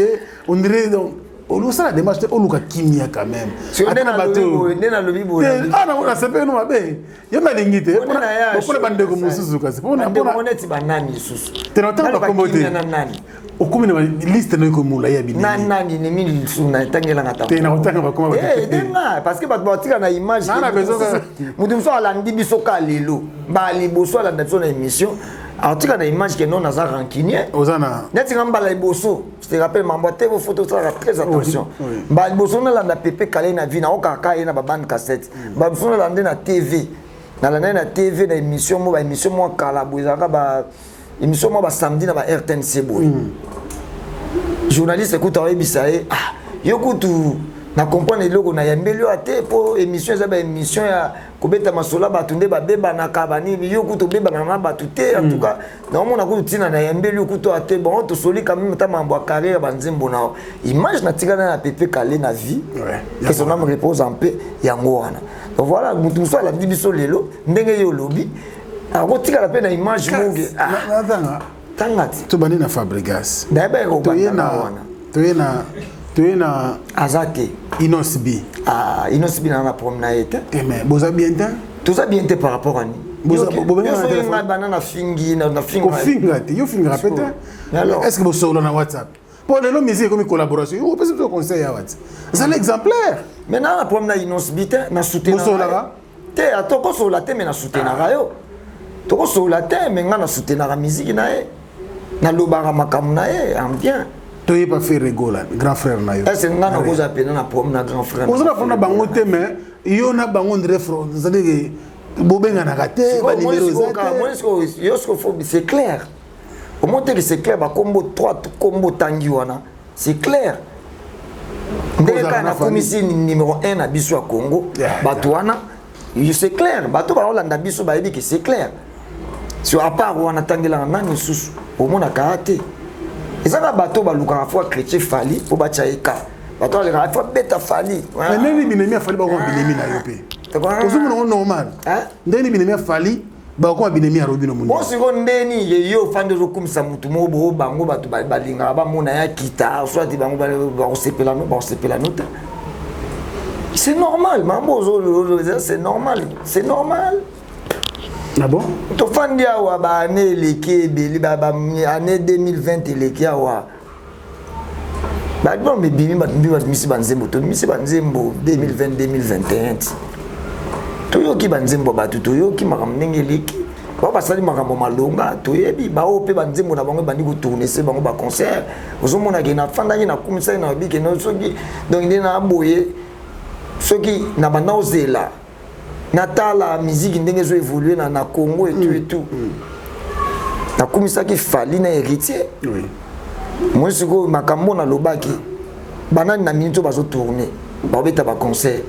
on dirait donc on ça la démarche on luka kimia quand même si on est dans le lobby boye ah non on sait pas nous mabe yo na lingité on bande ko mususu kasi on est banani susu tenota ba kombote okumi na liste na ko mula ya bini nani ni mini suna tangela ngata tena otanga ba koma denga parce que ba batika na image na besoin mutu so ala ndi biso ka lelo ba liboso ala na émission Alors tu as une image que non naza rancunier. Ozana. Net ngamba la iboso. Je te rappelle mambote vos photos ça très attention. Ba iboso na la PP calé na vie na okaka na ba bande cassette. Ba iboso na na TV. Na TV na émission mo kala bozaka ba émission mo ba samedi na ba RTNC boy. Journaliste écoute oyebisaye ah yokutu na comprendre eloko na yambeli ate po émission za ba émission ya kobeta masola batunde ba beba na kabani yokutu beba na batute en tout cas na mona ko tina na yambeli yokutu ate bon to soli quand même ta mambo carrière banzembo na image na tika na PP calé na vie que son âme repose en paix yango wana donc voilà mutu so la biso lelo ndenge yo lobi ako tika la pe na image monge na tangati to bani na Fabregas dabe ko toyena azate Inosbi Inosbi na promenade été mais boza bien temps tout ça bien été par rapport à ni boza banana fingi na fingi ko finga te yo finga peut-être alors est-ce que vous solo na WhatsApp pour les musique comme collaboration vous peut se conseiller à WhatsApp c'est l'exemplaire maintenant la promenade Inosbi na soutenir te atoko so la te mais na soutenir yo toko so la te mais nga na soutenir la musique na e na lobara makamu na e en bien tu n'as pas fait rigoler, grand frère na yo. Est-ce que nga na koza pena na promenade grand frère. On a prendre bango te mais yo na bango de référence, c'est-à-dire bobenga na raté ba numéro c'est clair. Au moins que c'est clair ba combo 3 combo tangi wana, c'est clair. Ndeka na komisi numéro 1 na biso ya Congo, bato wana, c'est clair, bato ba Holanda biso ba yebi que c'est clair. Sur à part wana tangela na nisusu, au moins na karaté. Et ça va bateau baluka à fois chrétien fali pour bachaika bateau à fois bêta fali mais neni binemi fali ba ko binemi na yope to sumu normal hein neni binemi fali ba ko binemi arobino mundi bon siko ndeni ye yo fande zo kumisa mutu mo bo bango bato balinga ba mona ya kita soit bango ba ko sepela no ba sepela no c'est normal mambo c'est normal c'est normal. Ah bon? To fandi awa ba année leki beli ba année 2020 leki awa. Ba bon me bimi ba misi banzembo to misi banzembo 2020 2021. To yo ki banzembo ba to yo ki makam ndenge leki. Ba ba sali makambo malonga to yebi ba ope banzembo na bango bandi ko tourner se bango ba concert. Ozomona ke na fanda ni na kumisa na bi ke no soki donc ndena aboye soki na bana ozela. Natala musique ndenge zo évoluer na Congo et tout et tout. Na komisa ki fali na héritier. Oui. Moi siko makambo na lobaki. Banani na minito bazo tourner. Ba beta ba concert.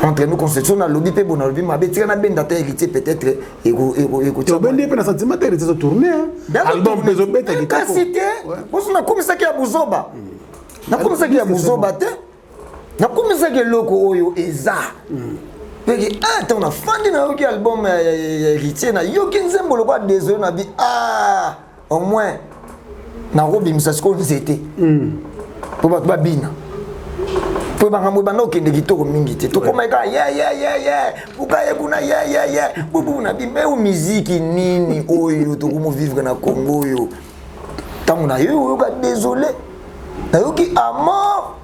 Entre nous conception na lobby pe bona lobby ma betika na benda ta héritier peut-être ego. Tu bende pe na sentiment ta héritier zo tourner. Album peso beta ki ta cité. Moi na komisa ki ya buzoba. Na komisa ki ya buzoba te. Na komisa ki loko oyo eza. Peki on a fandi na yoki album héritier na yoki nzembo lo kwa désolé na bi au moins na robi misasiko nzete po ba bina po ba ngambo bana okende kitoko mingi te to koma ka bukaye kuna bubu na bimbe o musique nini oyo to komo vivre na Congo yo tango na yo ka désolé na yoki à mort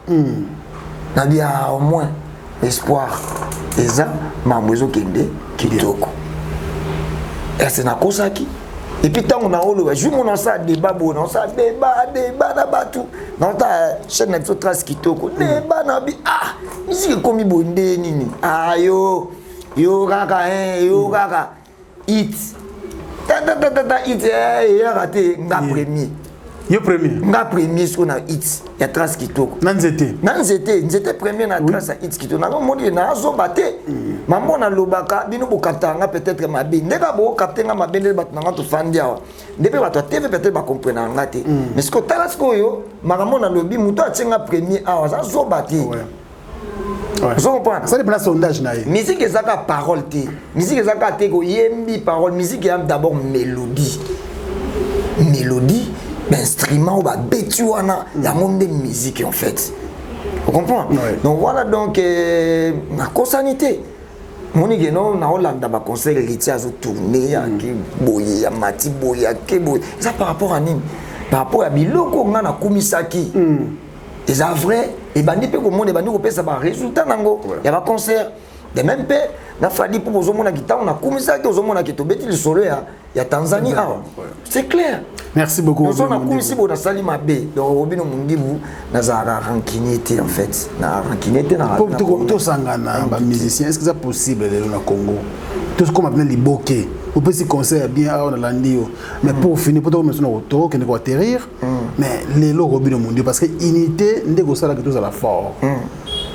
na bi au moins espoir eza mamwezo kende kitoko ese na kosaki et puis tant on a olo je mon ça débat bon ça débat na batu na ta chaîne na trace kitoko débat na bi musique komi bonde nini yo kaka it it ya raté nga premier yo premier nga premier sur na hit ya trace kitoko nzete premier na trace ya hit kitoko na moni na zo baté mambo na lobaka bino bokatanga peut-être mabe ndeka bo kaptenga mabe ndeba tunanga to fandia ndebe bato TV peut-être ba comprendre ngate mais ce que tala ce yo makambo na lobi muto atenga premier awa za zo baté Vous comprenez? Ça dépend sondage na ye. Musique ezaka parole te. Musique ezaka te ko yembi parole, musique est d'abord mélodie. Mélodie instrument ou bah bétu wana il y a monde de musique en fait vous comprenez donc voilà donc na consanité monique non na Hollande ba concert héritier azo tourner ya ki boye ya mati boye ya ke boye ça par rapport à nini par rapport à biloko nga na kumisaki c'est vrai et bandi pe ko monde bandi ko pesa ba résultat nango ya ba concert de même pe na fadi pour ozomona kitang na kumisa ki ozomona ki tobeti lisolo ya Tanzanie awa. C'est clair. Merci beaucoup. Nous on a kumisi bo na sali mabe donc Robino Mundibu na za rankinité en fait. Na rankinité na. Pour tout sangana ba musicien, est-ce que c'est possible le na Congo? Tout ce qu'on appelle les bokeh. On peut s'y conseiller bien à on landio. Mais pour finir pour maintenant auto qui ne va atterrir. Mais les lots Robino Mundibu parce que unité ndeko sala que tout à la fort.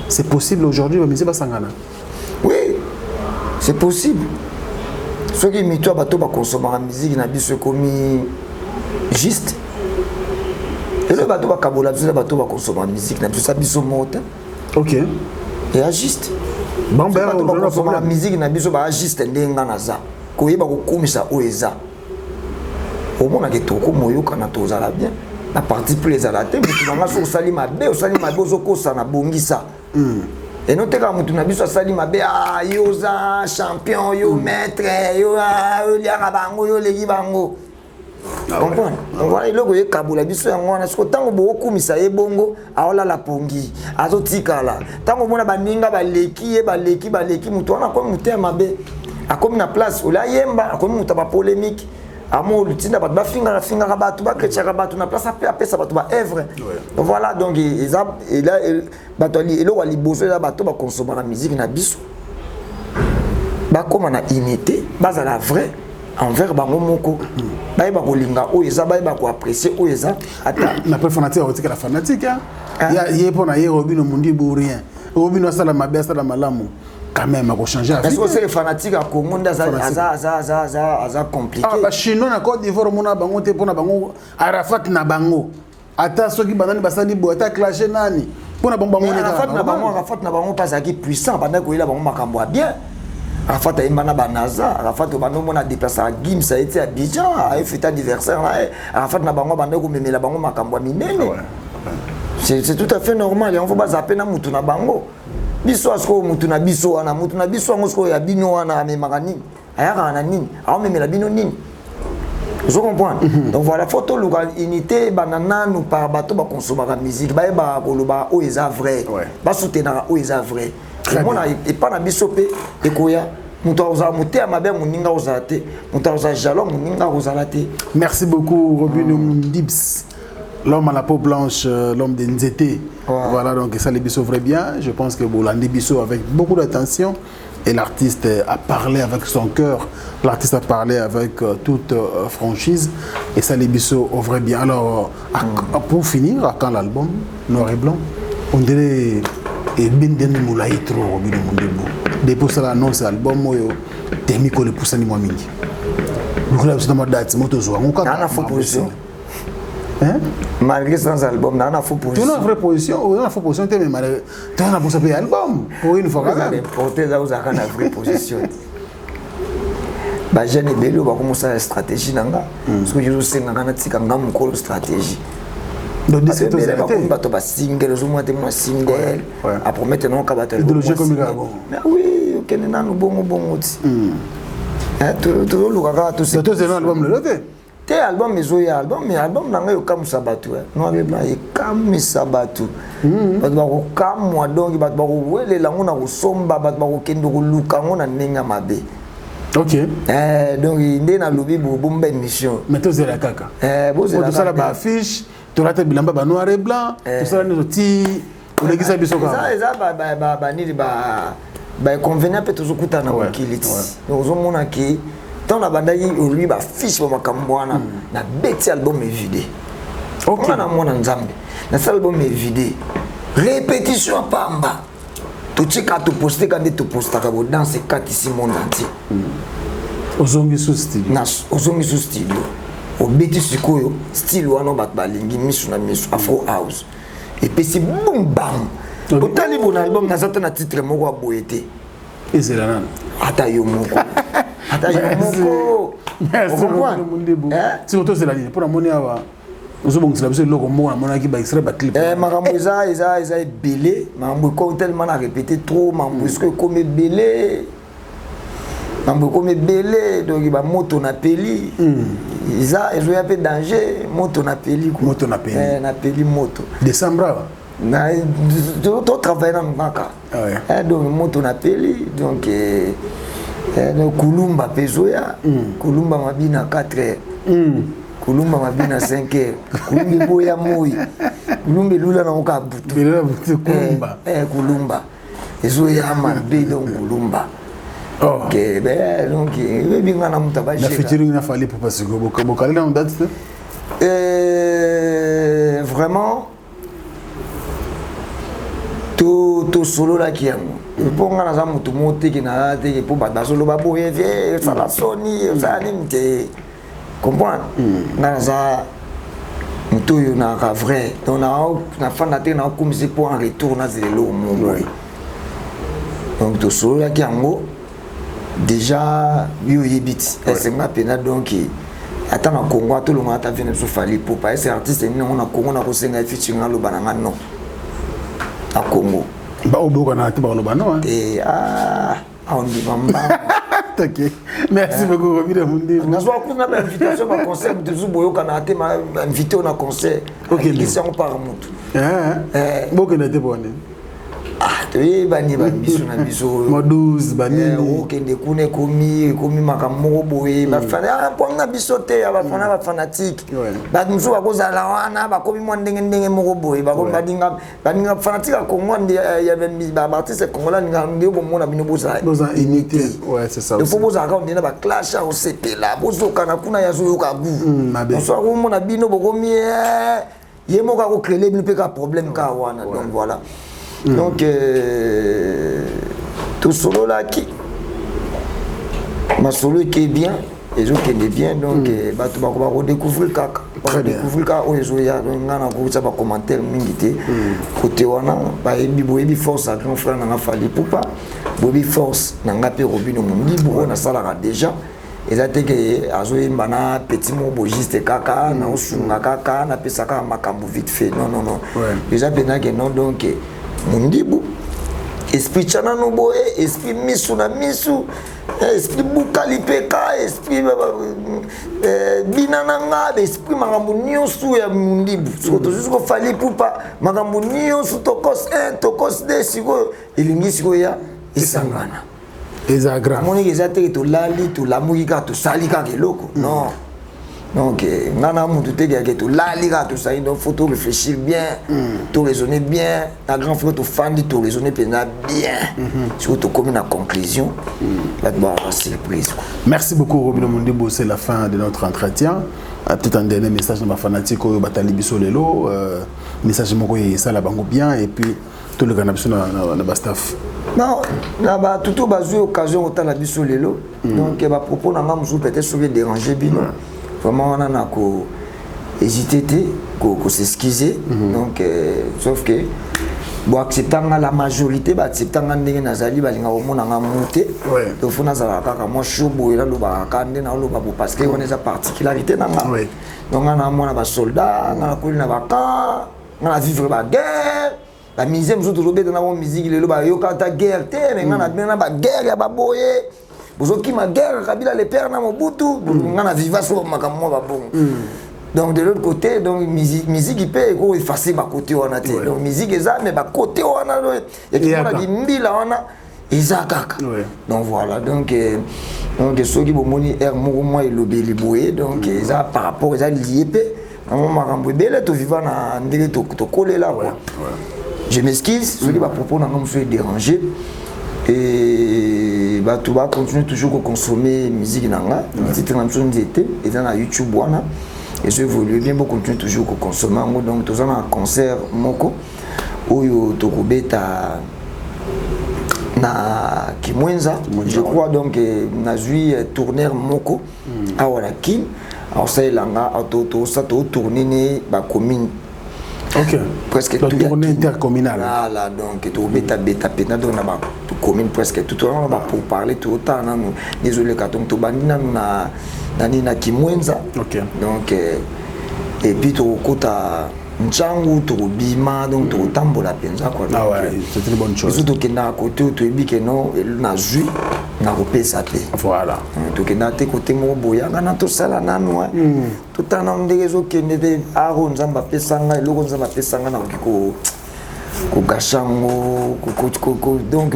C'est possible aujourd'hui ba musicien ba sangana. Oui. C'est possible. Ceux qui mis toi bateau ba consommer la musique na biso comme juste. Et le bateau va kabola, le bateau va consommer la musique, n'a plus ça biso monte. OK. Et à juste. Bon ben on va consommer la musique n'a biso ba juste ndenga naza. Ko yeba ko komisa oeza. Au moins que toko moyo kana tozala bien. La partie plus à la tête, mais tu vas sur salima be, au salima be zoko sana bongisa. Et nous t'es comme tu n'as biso salima be ah yoza champion yo maître yo lianga bango yo legi bango. Comprendre. On voit le goye kabula biso yango na siko tango boku misa ye bongo aola la pongi azotika la tango mona baninga baleki mutu wana comme mutu mabe akomi na place ola yemba akomi mutu ba polémique amo lutinda ba finga batu ba ketchaka batu na place apesa batu ba œuvre. Voilà donc et là batoli elo wali bozo ya batu ba consommer la musique na biso ba comme na unité basa la vraie envers bango moko baïba kolinga oeza baïba ko apprécier oeza ata na peu fanatique on dit que la fanatique ya yé pour na yé Robino Mundibu rien Robino sala mabe sala malamu quand même à changer parce que c'est fanatique à Congo ça compliqué ah ba chinois na Côte d'Ivoire mona bango te pona bango Arafat na bango ata soki banani basali bo ata clasher nani pona bango bango Arafat na bango pas qui puissant pendant ko ila bango makambo bien Arafat a imana banaza Arafat bano mona déplacer à Gim ça a été à Abidjan a fêté anniversaire là Arafat na bango bando ko memela bango makambo minene c'est tout à fait normal et on va pas zapper na mutu na bango biso asko mutu na biso ngo sko ya bino wana me magani ayaka na nini a memela bino nini je comprends donc voilà photo local unité banana nous par bateau ba consommer la musique ba koloba o eza vrai ba soutenir o eza vrai on a et pas na biso pe ekoya mutu oza muté mabe muninga ozate mutu oza jalon muninga ozalate. Merci beaucoup Robino Mundibu, l'homme à la peau blanche, l'homme des Nzete. Voilà donc ça les biso vrai bien. Je pense que Bolandi biso avec beaucoup d'attention et l'artiste a parlé avec son cœur. L'artiste a parlé avec toute franchise et ça les biso vrai bien. Alors pour finir, à quand l'album Noir et Blanc, on dirait et Binden Moulaï trop Robino Mundibu. Depuis ça l'annonce album moyo Temiko le poussani moi mingi. Donc là c'est dans date moto zo. On a faux position. Hein? Malgré sans album, on a faux position. Tu as une vraie position, on a faux position, mais malgré tu as pour payer album pour une fois. Vous allez porter là vous avez une vraie position. Bah jeune bello va commencer la stratégie nanga. Parce que je sais nanga na tika ngam ko stratégie. Donc c'est tout ça. Bato ba single, zo moi single. Après maintenant ka bato. Idéologie comme ça. Mais oui, OK na no bongo ti. Tout le gars tout c'est. C'est un album le loté. Te album ezoya album mais album nanga yo kam sabatu Noir et Blanc et kam sabatu bato ba ko kam moi donc bato ba ko welela ngona ko somba bato ba ko kendo ko luka ngona nenga mabe. OK. Donc inde na lobi bo bomba émission mais to zela kaka bo to sala ba affiche to rate bilamba ba Noir et Blanc to sala ne ti o legisa biso ka ça ba ni ba convenant peut toujours kuta na wakiliti donc zo mona ki dans la bande lui ba fiche pour makambwana na beti album est vidé. OK na mona nzambe na album est vidé répétition pamba tout tika to poster quand tu poster ka dans ces quatre ici monde entier ozongi sous studio na ozongi sous studio au beti sikoyo style wana bat balingi misu na misu afro house et puis c'est boum bam otali bon album na zata na titre moko a boyete ezela nana ata yo moko Merci Mundibu. Si vous tous la ligne pour amoni awa ozobong sila biso loko moko na mona ki ba extrait ba clip. Makambo eza belé, makambo ko tellement na répéter trop, makambo est-ce que comme belé. Makambo comme belé donc ba moto na peli. Ils ont un peu danger, moto na peli. Moto na peli. Na peli moto. Décembre. to travailler dans Maka. Donc moto na peli donc Kulumba pezoya, Kulumba mabina 4h. Kulumba mabina 5h. Kulumba boya moi. Kulumba lula na oka butu. Kulumba. Kulumba. Ezoya mabe donc Kulumba. Ok, ben donc bien na mutaba. La featuring na fallait pour passer go bokali na date. Vraiment tout solo là qui est pour nga na mutu mote ki na te pour ba solo ba boye vie ça la soni ça nimte comprendre na za mutu yo na vrai donc na fana te na comme c'est pour en retour na zelo mo donc tout solo là qui ango déjà yo yebit c'est ma pena donc attends na Congo tout le monde a venu sur fali pour pas ces artistes on a Congo na ko senga featuring na lo bananga non à Congo. Bah au Bourg on a tout parlé non. Et on dit mamba. Ok. Merci beaucoup Romy de Mundi. On a soit qu'on a invitation à concert de Zuboyo Kanate m'a invité au concert. OK. Ils sont par mutu. Beaucoup n'était bon. Oui, bani biso na biso. Modouze bani. Okende kune komi makamoko boye. Ba fana pona biso te ba fana ba fanatique. Ba muso ba kozala wana ba komi mo ndenge moko boye. Ba ko badinga fanatique ko monde ya ba artiste congolais nga ndeko mona bino boza. Boza unité. Ouais, c'est ça. Il faut boza ka ndena ba clash au sepela. Bozo kana kuna ya zo yoka gu. Bonso ko mona bino bokomi yemo ka ko créer bino pe ka problème ka wana. Donc voilà. Donc tout solo là qui ma solo qui est bien et je qui est bien donc bah tu vas redécouvrir kaka redécouvrir kaka o ezoya donc ngana ko ça ba commentaire mingité côté wana ba ebi force à grand frère na fali poupa bobi force na ngape robino mundi bo na sala déjà et ça te que azoye mbana petit mo bogiste kaka na osunga kaka na pesaka makambo vite fait non déjà pena que non donc Mundibu esprit chana no boye esprit misu na misu esprit bukali peka esprit binananga esprit makambo nyonso ya mundibu soto jusqu'au fali pupa makambo nyonso tokos 1 tokos 2 siko elingi siko ya isangana ezagra moni ezate to lali to lamukika to salika keloko non. Donc, nana mutu te que tu la liga tout ça, donc faut réfléchir bien, tout raisonner bien, la grand frère tu fandi tout raisonner bien, surtout comme une conclusion, là tu vas avoir surprise. Merci beaucoup Robino Mundibo, c'est la fin de notre entretien. Peut-être un dernier message de ma fanatique au Batali Bisolelo, message moko ça la bango bien et puis tout le cannabis na staff. Non, là bas tout bazou occasion autant la Bisolelo, donc ba propos na mamou peut-être sauver déranger bien. Vraiment on a hésité ko s'excuser donc sauf que bon acceptant la majorité ba acceptant ndenge nazali balinga omona nga monter donc faut nazala kaka moi shobo ela lo ba kande na lo ba parce que on a particularité na nga donc on a mona ba soldat na ko na ba ka na vivre ba guerre la misère nous toujours bête na musique le ba yo kata guerre te mais na ba guerre ya ba boye bozoki ma guerre kabila le père na mobutu ngana viva so makamwa ba bon donc de l'autre côté donc musique il peut go effacer ba côté wana te donc musique eza mais ba côté wana ya kona bimbila wana eza kaka donc voilà donc soki bomoni air moko moi elobeli boye donc eza par rapport eza lié pe makambo bele to vivant na ndenge to kolela quoi je m'excuse soki ba propos na ngam so déranger. Et bah tu vas continuer toujours à consommer musique nanga titre na mson était et dans la YouTube wana et je évolue bien beaucoup continuer toujours à consommer donc tous un concert moko oyo tokobeta na Kimwenza je crois donc na jui tourneur moko a wala kim alors ça langa auto ça to tourner ne ba commune. Ok. Presque tout tournée intercommunale. Voilà, donc tout bêta pena donc na commune presque tout on va pour parler tout autant non désolé quand on to bandina na Kimwenza. Ok. Donc et puis tout kota nchangu to bima donc to tambola penza quoi. Ah ouais, c'est une bonne chose. Surtout que na côté to ebi que non na jui na repesa pe. Voilà. To que na te côté mo boya na to sala nanu tout en ndegezo que ne de aro nzamba pesanga eloko nzamba pesanga na ko kokashango donc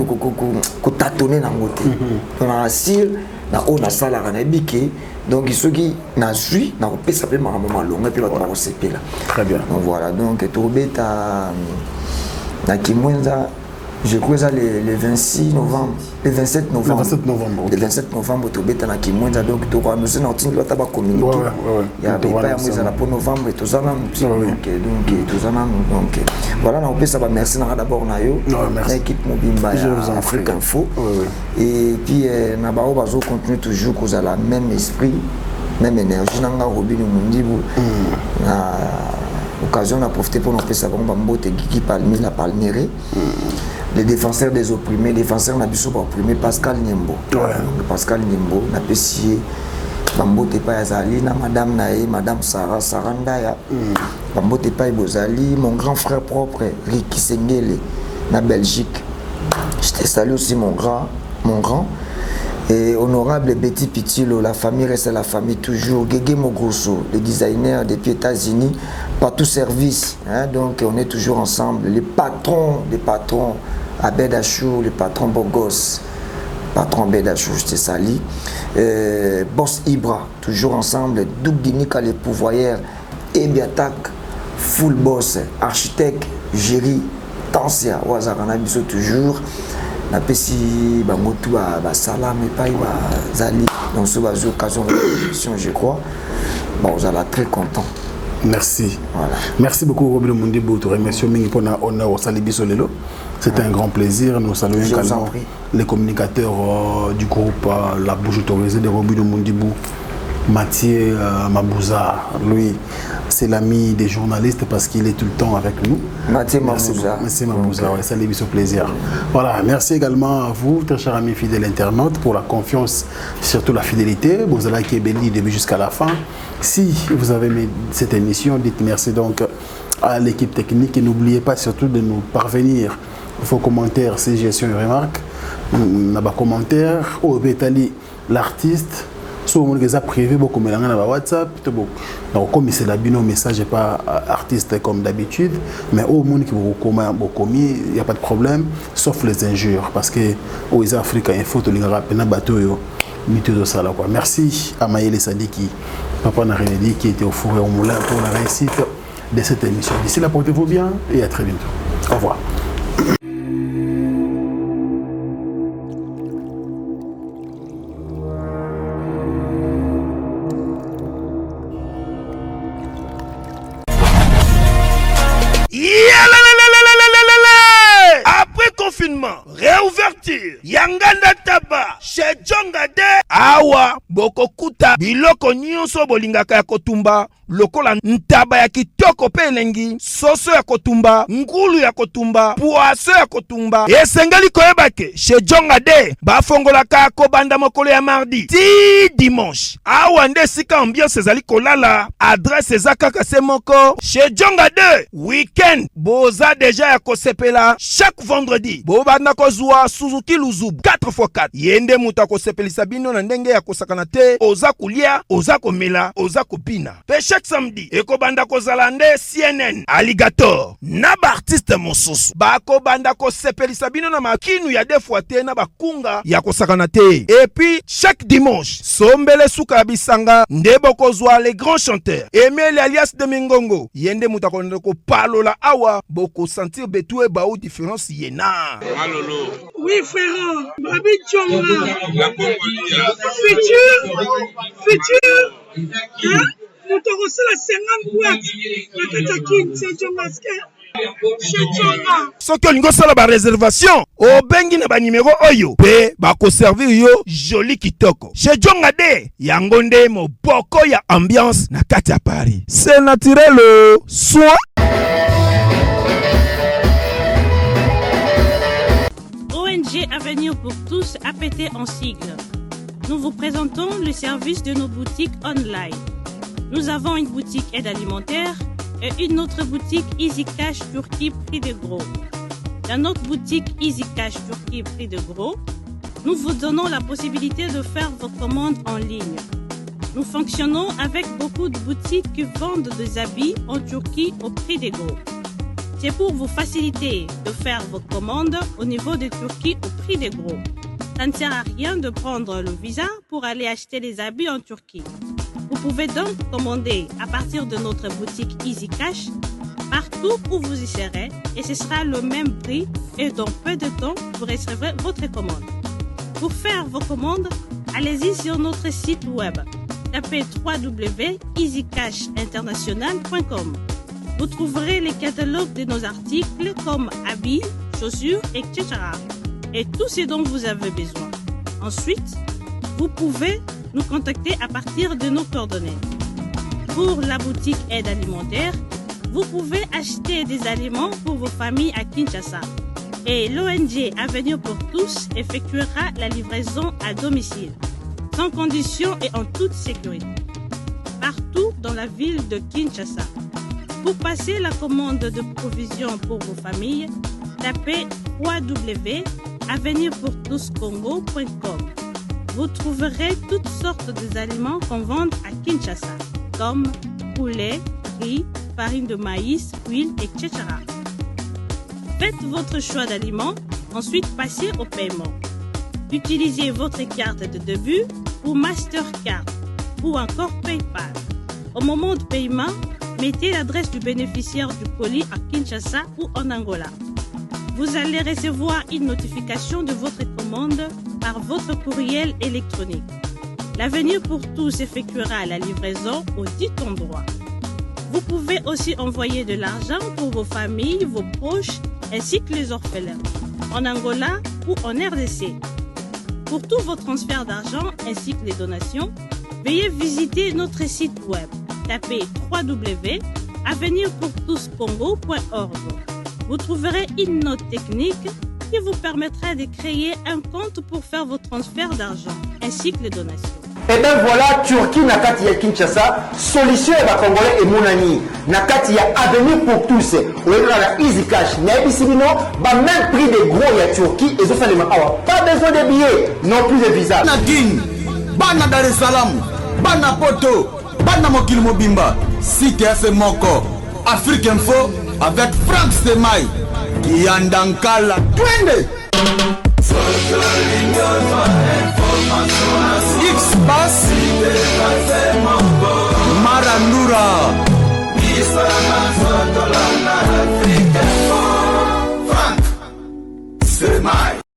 kotatone nango te donc na asile na o na salaka na bike donc soki na zui na kopesa pe makambo malonga pe bato bakosepela. Très bien. Donc voilà, donc tobeta na Kimwenza. Je crois que le 26 novembre, le 27 novembre. Le 27 novembre, tu es à Kimwenza, donc tu as annoncé que tu vas communiquer. Il y a pas pour novembre et tout ça. Donc voilà, on peut savoir merci d'abord à l'équipe Mobimba Afrique Info. Et puis, on va continuer toujours à la même esprit, même énergie. On a Robin Mundibu. Occasion à profiter pour nous faire savoir que Guigui Palmi la Palméré. Les défenseurs des opprimés, défenseurs n'abusent pas opprimés, Pascal Niembo. Pascal Niembo, n'a pas scié. Bambote pa Yazali, na Madame Nae, Madame Sarah, Sarandaya. Bambote pa Ibozali, mon grand frère propre, Ricky Sengele, na Belgique. Je te salue aussi mon grand. Et honorable Betty Pitilo, la famille reste la famille toujours. Guégué Mogrosso, le designer depuis les États-Unis, partout service. Hein, donc on est toujours ensemble. Les patrons, Abed Achou, les patrons Bogos, patron Abed Achou, je te salue. Boss Ibra, toujours ensemble. Doug Dinika, les pouvoyeurs. Ebiatak, Full Boss, architecte, Géry, Tansia, Ouazarana Bisso toujours. Na pesi bangotu ba salam et pas zali dans ce occasion de l'émission je crois bon vous allez très content. Merci. Voilà. Merci beaucoup Robin Mundibu, tu remercie mingi pour na honneur au Salibi Solelo. C'était un grand plaisir. Nous saluons également les communicateurs du groupe La Bouche Autorisée de Robin Mundibu. Mathieu Mabouza, lui, c'est l'ami des journalistes parce qu'il est tout le temps avec nous. Mathieu Mabouza. Merci Mabouza, ouais, ça lui fait plaisir. Voilà, merci également à vous, très chers amis fidèles internautes, pour la confiance, surtout la fidélité. Vous allez qui est béni du début jusqu'à la fin. Si vous avez aimé cette émission, dites merci donc à l'équipe technique et n'oubliez pas surtout de nous parvenir vos commentaires, suggestions et remarques. N'a pas commentaire, au Bétali, l'artiste. Si vous avez privé, vous avez un WhatsApp, comme c'est la bino message et pas artiste comme d'habitude, mais au monde qui vous commis, il n'y a pas de problème, sauf les injures, parce que aux Africains, il faut que les rappeler bateau de ça là quoi. Merci à Maëlle Sadiki, Papa Narédi qui était au four et au moulin pour la réussite de cette émission. D'ici là, portez-vous bien et à très bientôt. Au revoir. Après confinement, réouverture, Yanganda Taba, chez Djongade, Awa, Bokokuta, Biloko Nyonso Bolingaka ya Kotumba, lokola ntaba ya kitoko pe elengi, soso ya kotumba, ngulu ya kotumba, poaso ya kotumba. Esengeli koyebake, chez Djongade, bafongolaka kobanda mokolo ya mardi, ti dimanche. Awa nde sika ambiance ezali kolala, adresse ezaka se moko, chez Djongade, weekend, boza deja ya kosepela, chaque vendredi, bobanda kozwa Suzuki Luzubu, 4x4. Yende muta kosepelisa bino na ndenge ya kosakana te, oza kulia, oza komela, oza kopina. Pe chaque samedi, ekobanda kozala nde CNN, Alligator, na ba artiste mosusu. Bako banda kosepelisa bino na makinu ya defuate na bakunga ya kosakana te. Et puis, chaque dimanche, sombele suka bisanga, nde bokozwa les grands chanteurs. Emile alias de Mingongo, yende muta ko palola awa, boko sentir betue ba ou différence yena. Malolo. Oui, frère. Babi Tchonga. Futur. Hein? Nous te recevons la 50 boîtes. La Katakin, c'est Tchongaske. Soki olingo sala ba réservation, o bengi na ba numéro oyo, pe ba ko servir yo joli kitoko. Chez Djongade, yango nde moboko ya ambiance na kati ya Paris. C'est naturel, soit ONG Avenir pour tous APT en sigle. Nous vous présentons le service de nos boutiques online. Nous avons une boutique aide alimentaire et une autre boutique Easy Cash Turquie prix de gros. Dans notre boutique Easy Cash Turquie prix de gros, nous vous donnons la possibilité de faire vos commandes en ligne. Nous fonctionnons avec beaucoup de boutiques qui vendent des habits en Turquie au prix de gros. C'est pour vous faciliter de faire vos commandes au niveau de Turquie au prix des gros. Ça ne sert à rien de prendre le visa pour aller acheter les habits en Turquie. Vous pouvez donc commander à partir de notre boutique Easy Cash partout où vous y serez et ce sera le même prix et dans peu de temps, vous recevrez votre commande. Pour faire vos commandes, allez-y sur notre site web. Tapez www.easycashinternational.com. Vous trouverez les catalogues de nos articles comme habits, chaussures, etc. Et tout ce dont vous avez besoin. Ensuite, vous pouvez nous contacter à partir de nos coordonnées. Pour la boutique aide alimentaire, vous pouvez acheter des aliments pour vos familles à Kinshasa. Et l'ONG Avenir pour tous effectuera la livraison à domicile, sans condition et en toute sécurité, partout dans la ville de Kinshasa. Pour passer la commande de provisions pour vos familles, tapez www.avenirpourtouscongo.com. Vous trouverez toutes sortes d'aliments qu'on vend à Kinshasa, comme poulet, riz, farine de maïs, huile, etc. Faites votre choix d'aliments, ensuite passez au paiement. Utilisez votre carte de début ou Mastercard ou encore PayPal. Au moment de paiement, mettez l'adresse du bénéficiaire du colis à Kinshasa ou en Angola. Vous allez recevoir une notification de votre commande par votre courriel électronique. L'Avenir pour tous effectuera la livraison au dit endroit. Vous pouvez aussi envoyer de l'argent pour vos familles, vos proches, ainsi que les orphelins, en Angola ou en RDC. Pour tous vos transferts d'argent ainsi que les donations, veuillez visiter notre site web. Tapez www.avenirpourtouscongo.org. Vous trouverez une note technique qui vous permettra de créer un compte pour faire vos transferts d'argent ainsi que les donations. Et bien voilà, Turquie nakati ya Kinshasa, solution ya Congolais et Mounani. Nakati ya Avenir pour tous. Ou la Easy Cash. N'ayebisibino, même prix des gros ya Turquie et ça les awa. Pas besoin de billets, non plus de visa. Bana Guine, Bana Dar es Salaam, Bana Poto, Bana Mokil Mobimba, Site FM Moko, Afrique Info avec Frank Stemai, Yandankala, Twende. X-Bass Marandura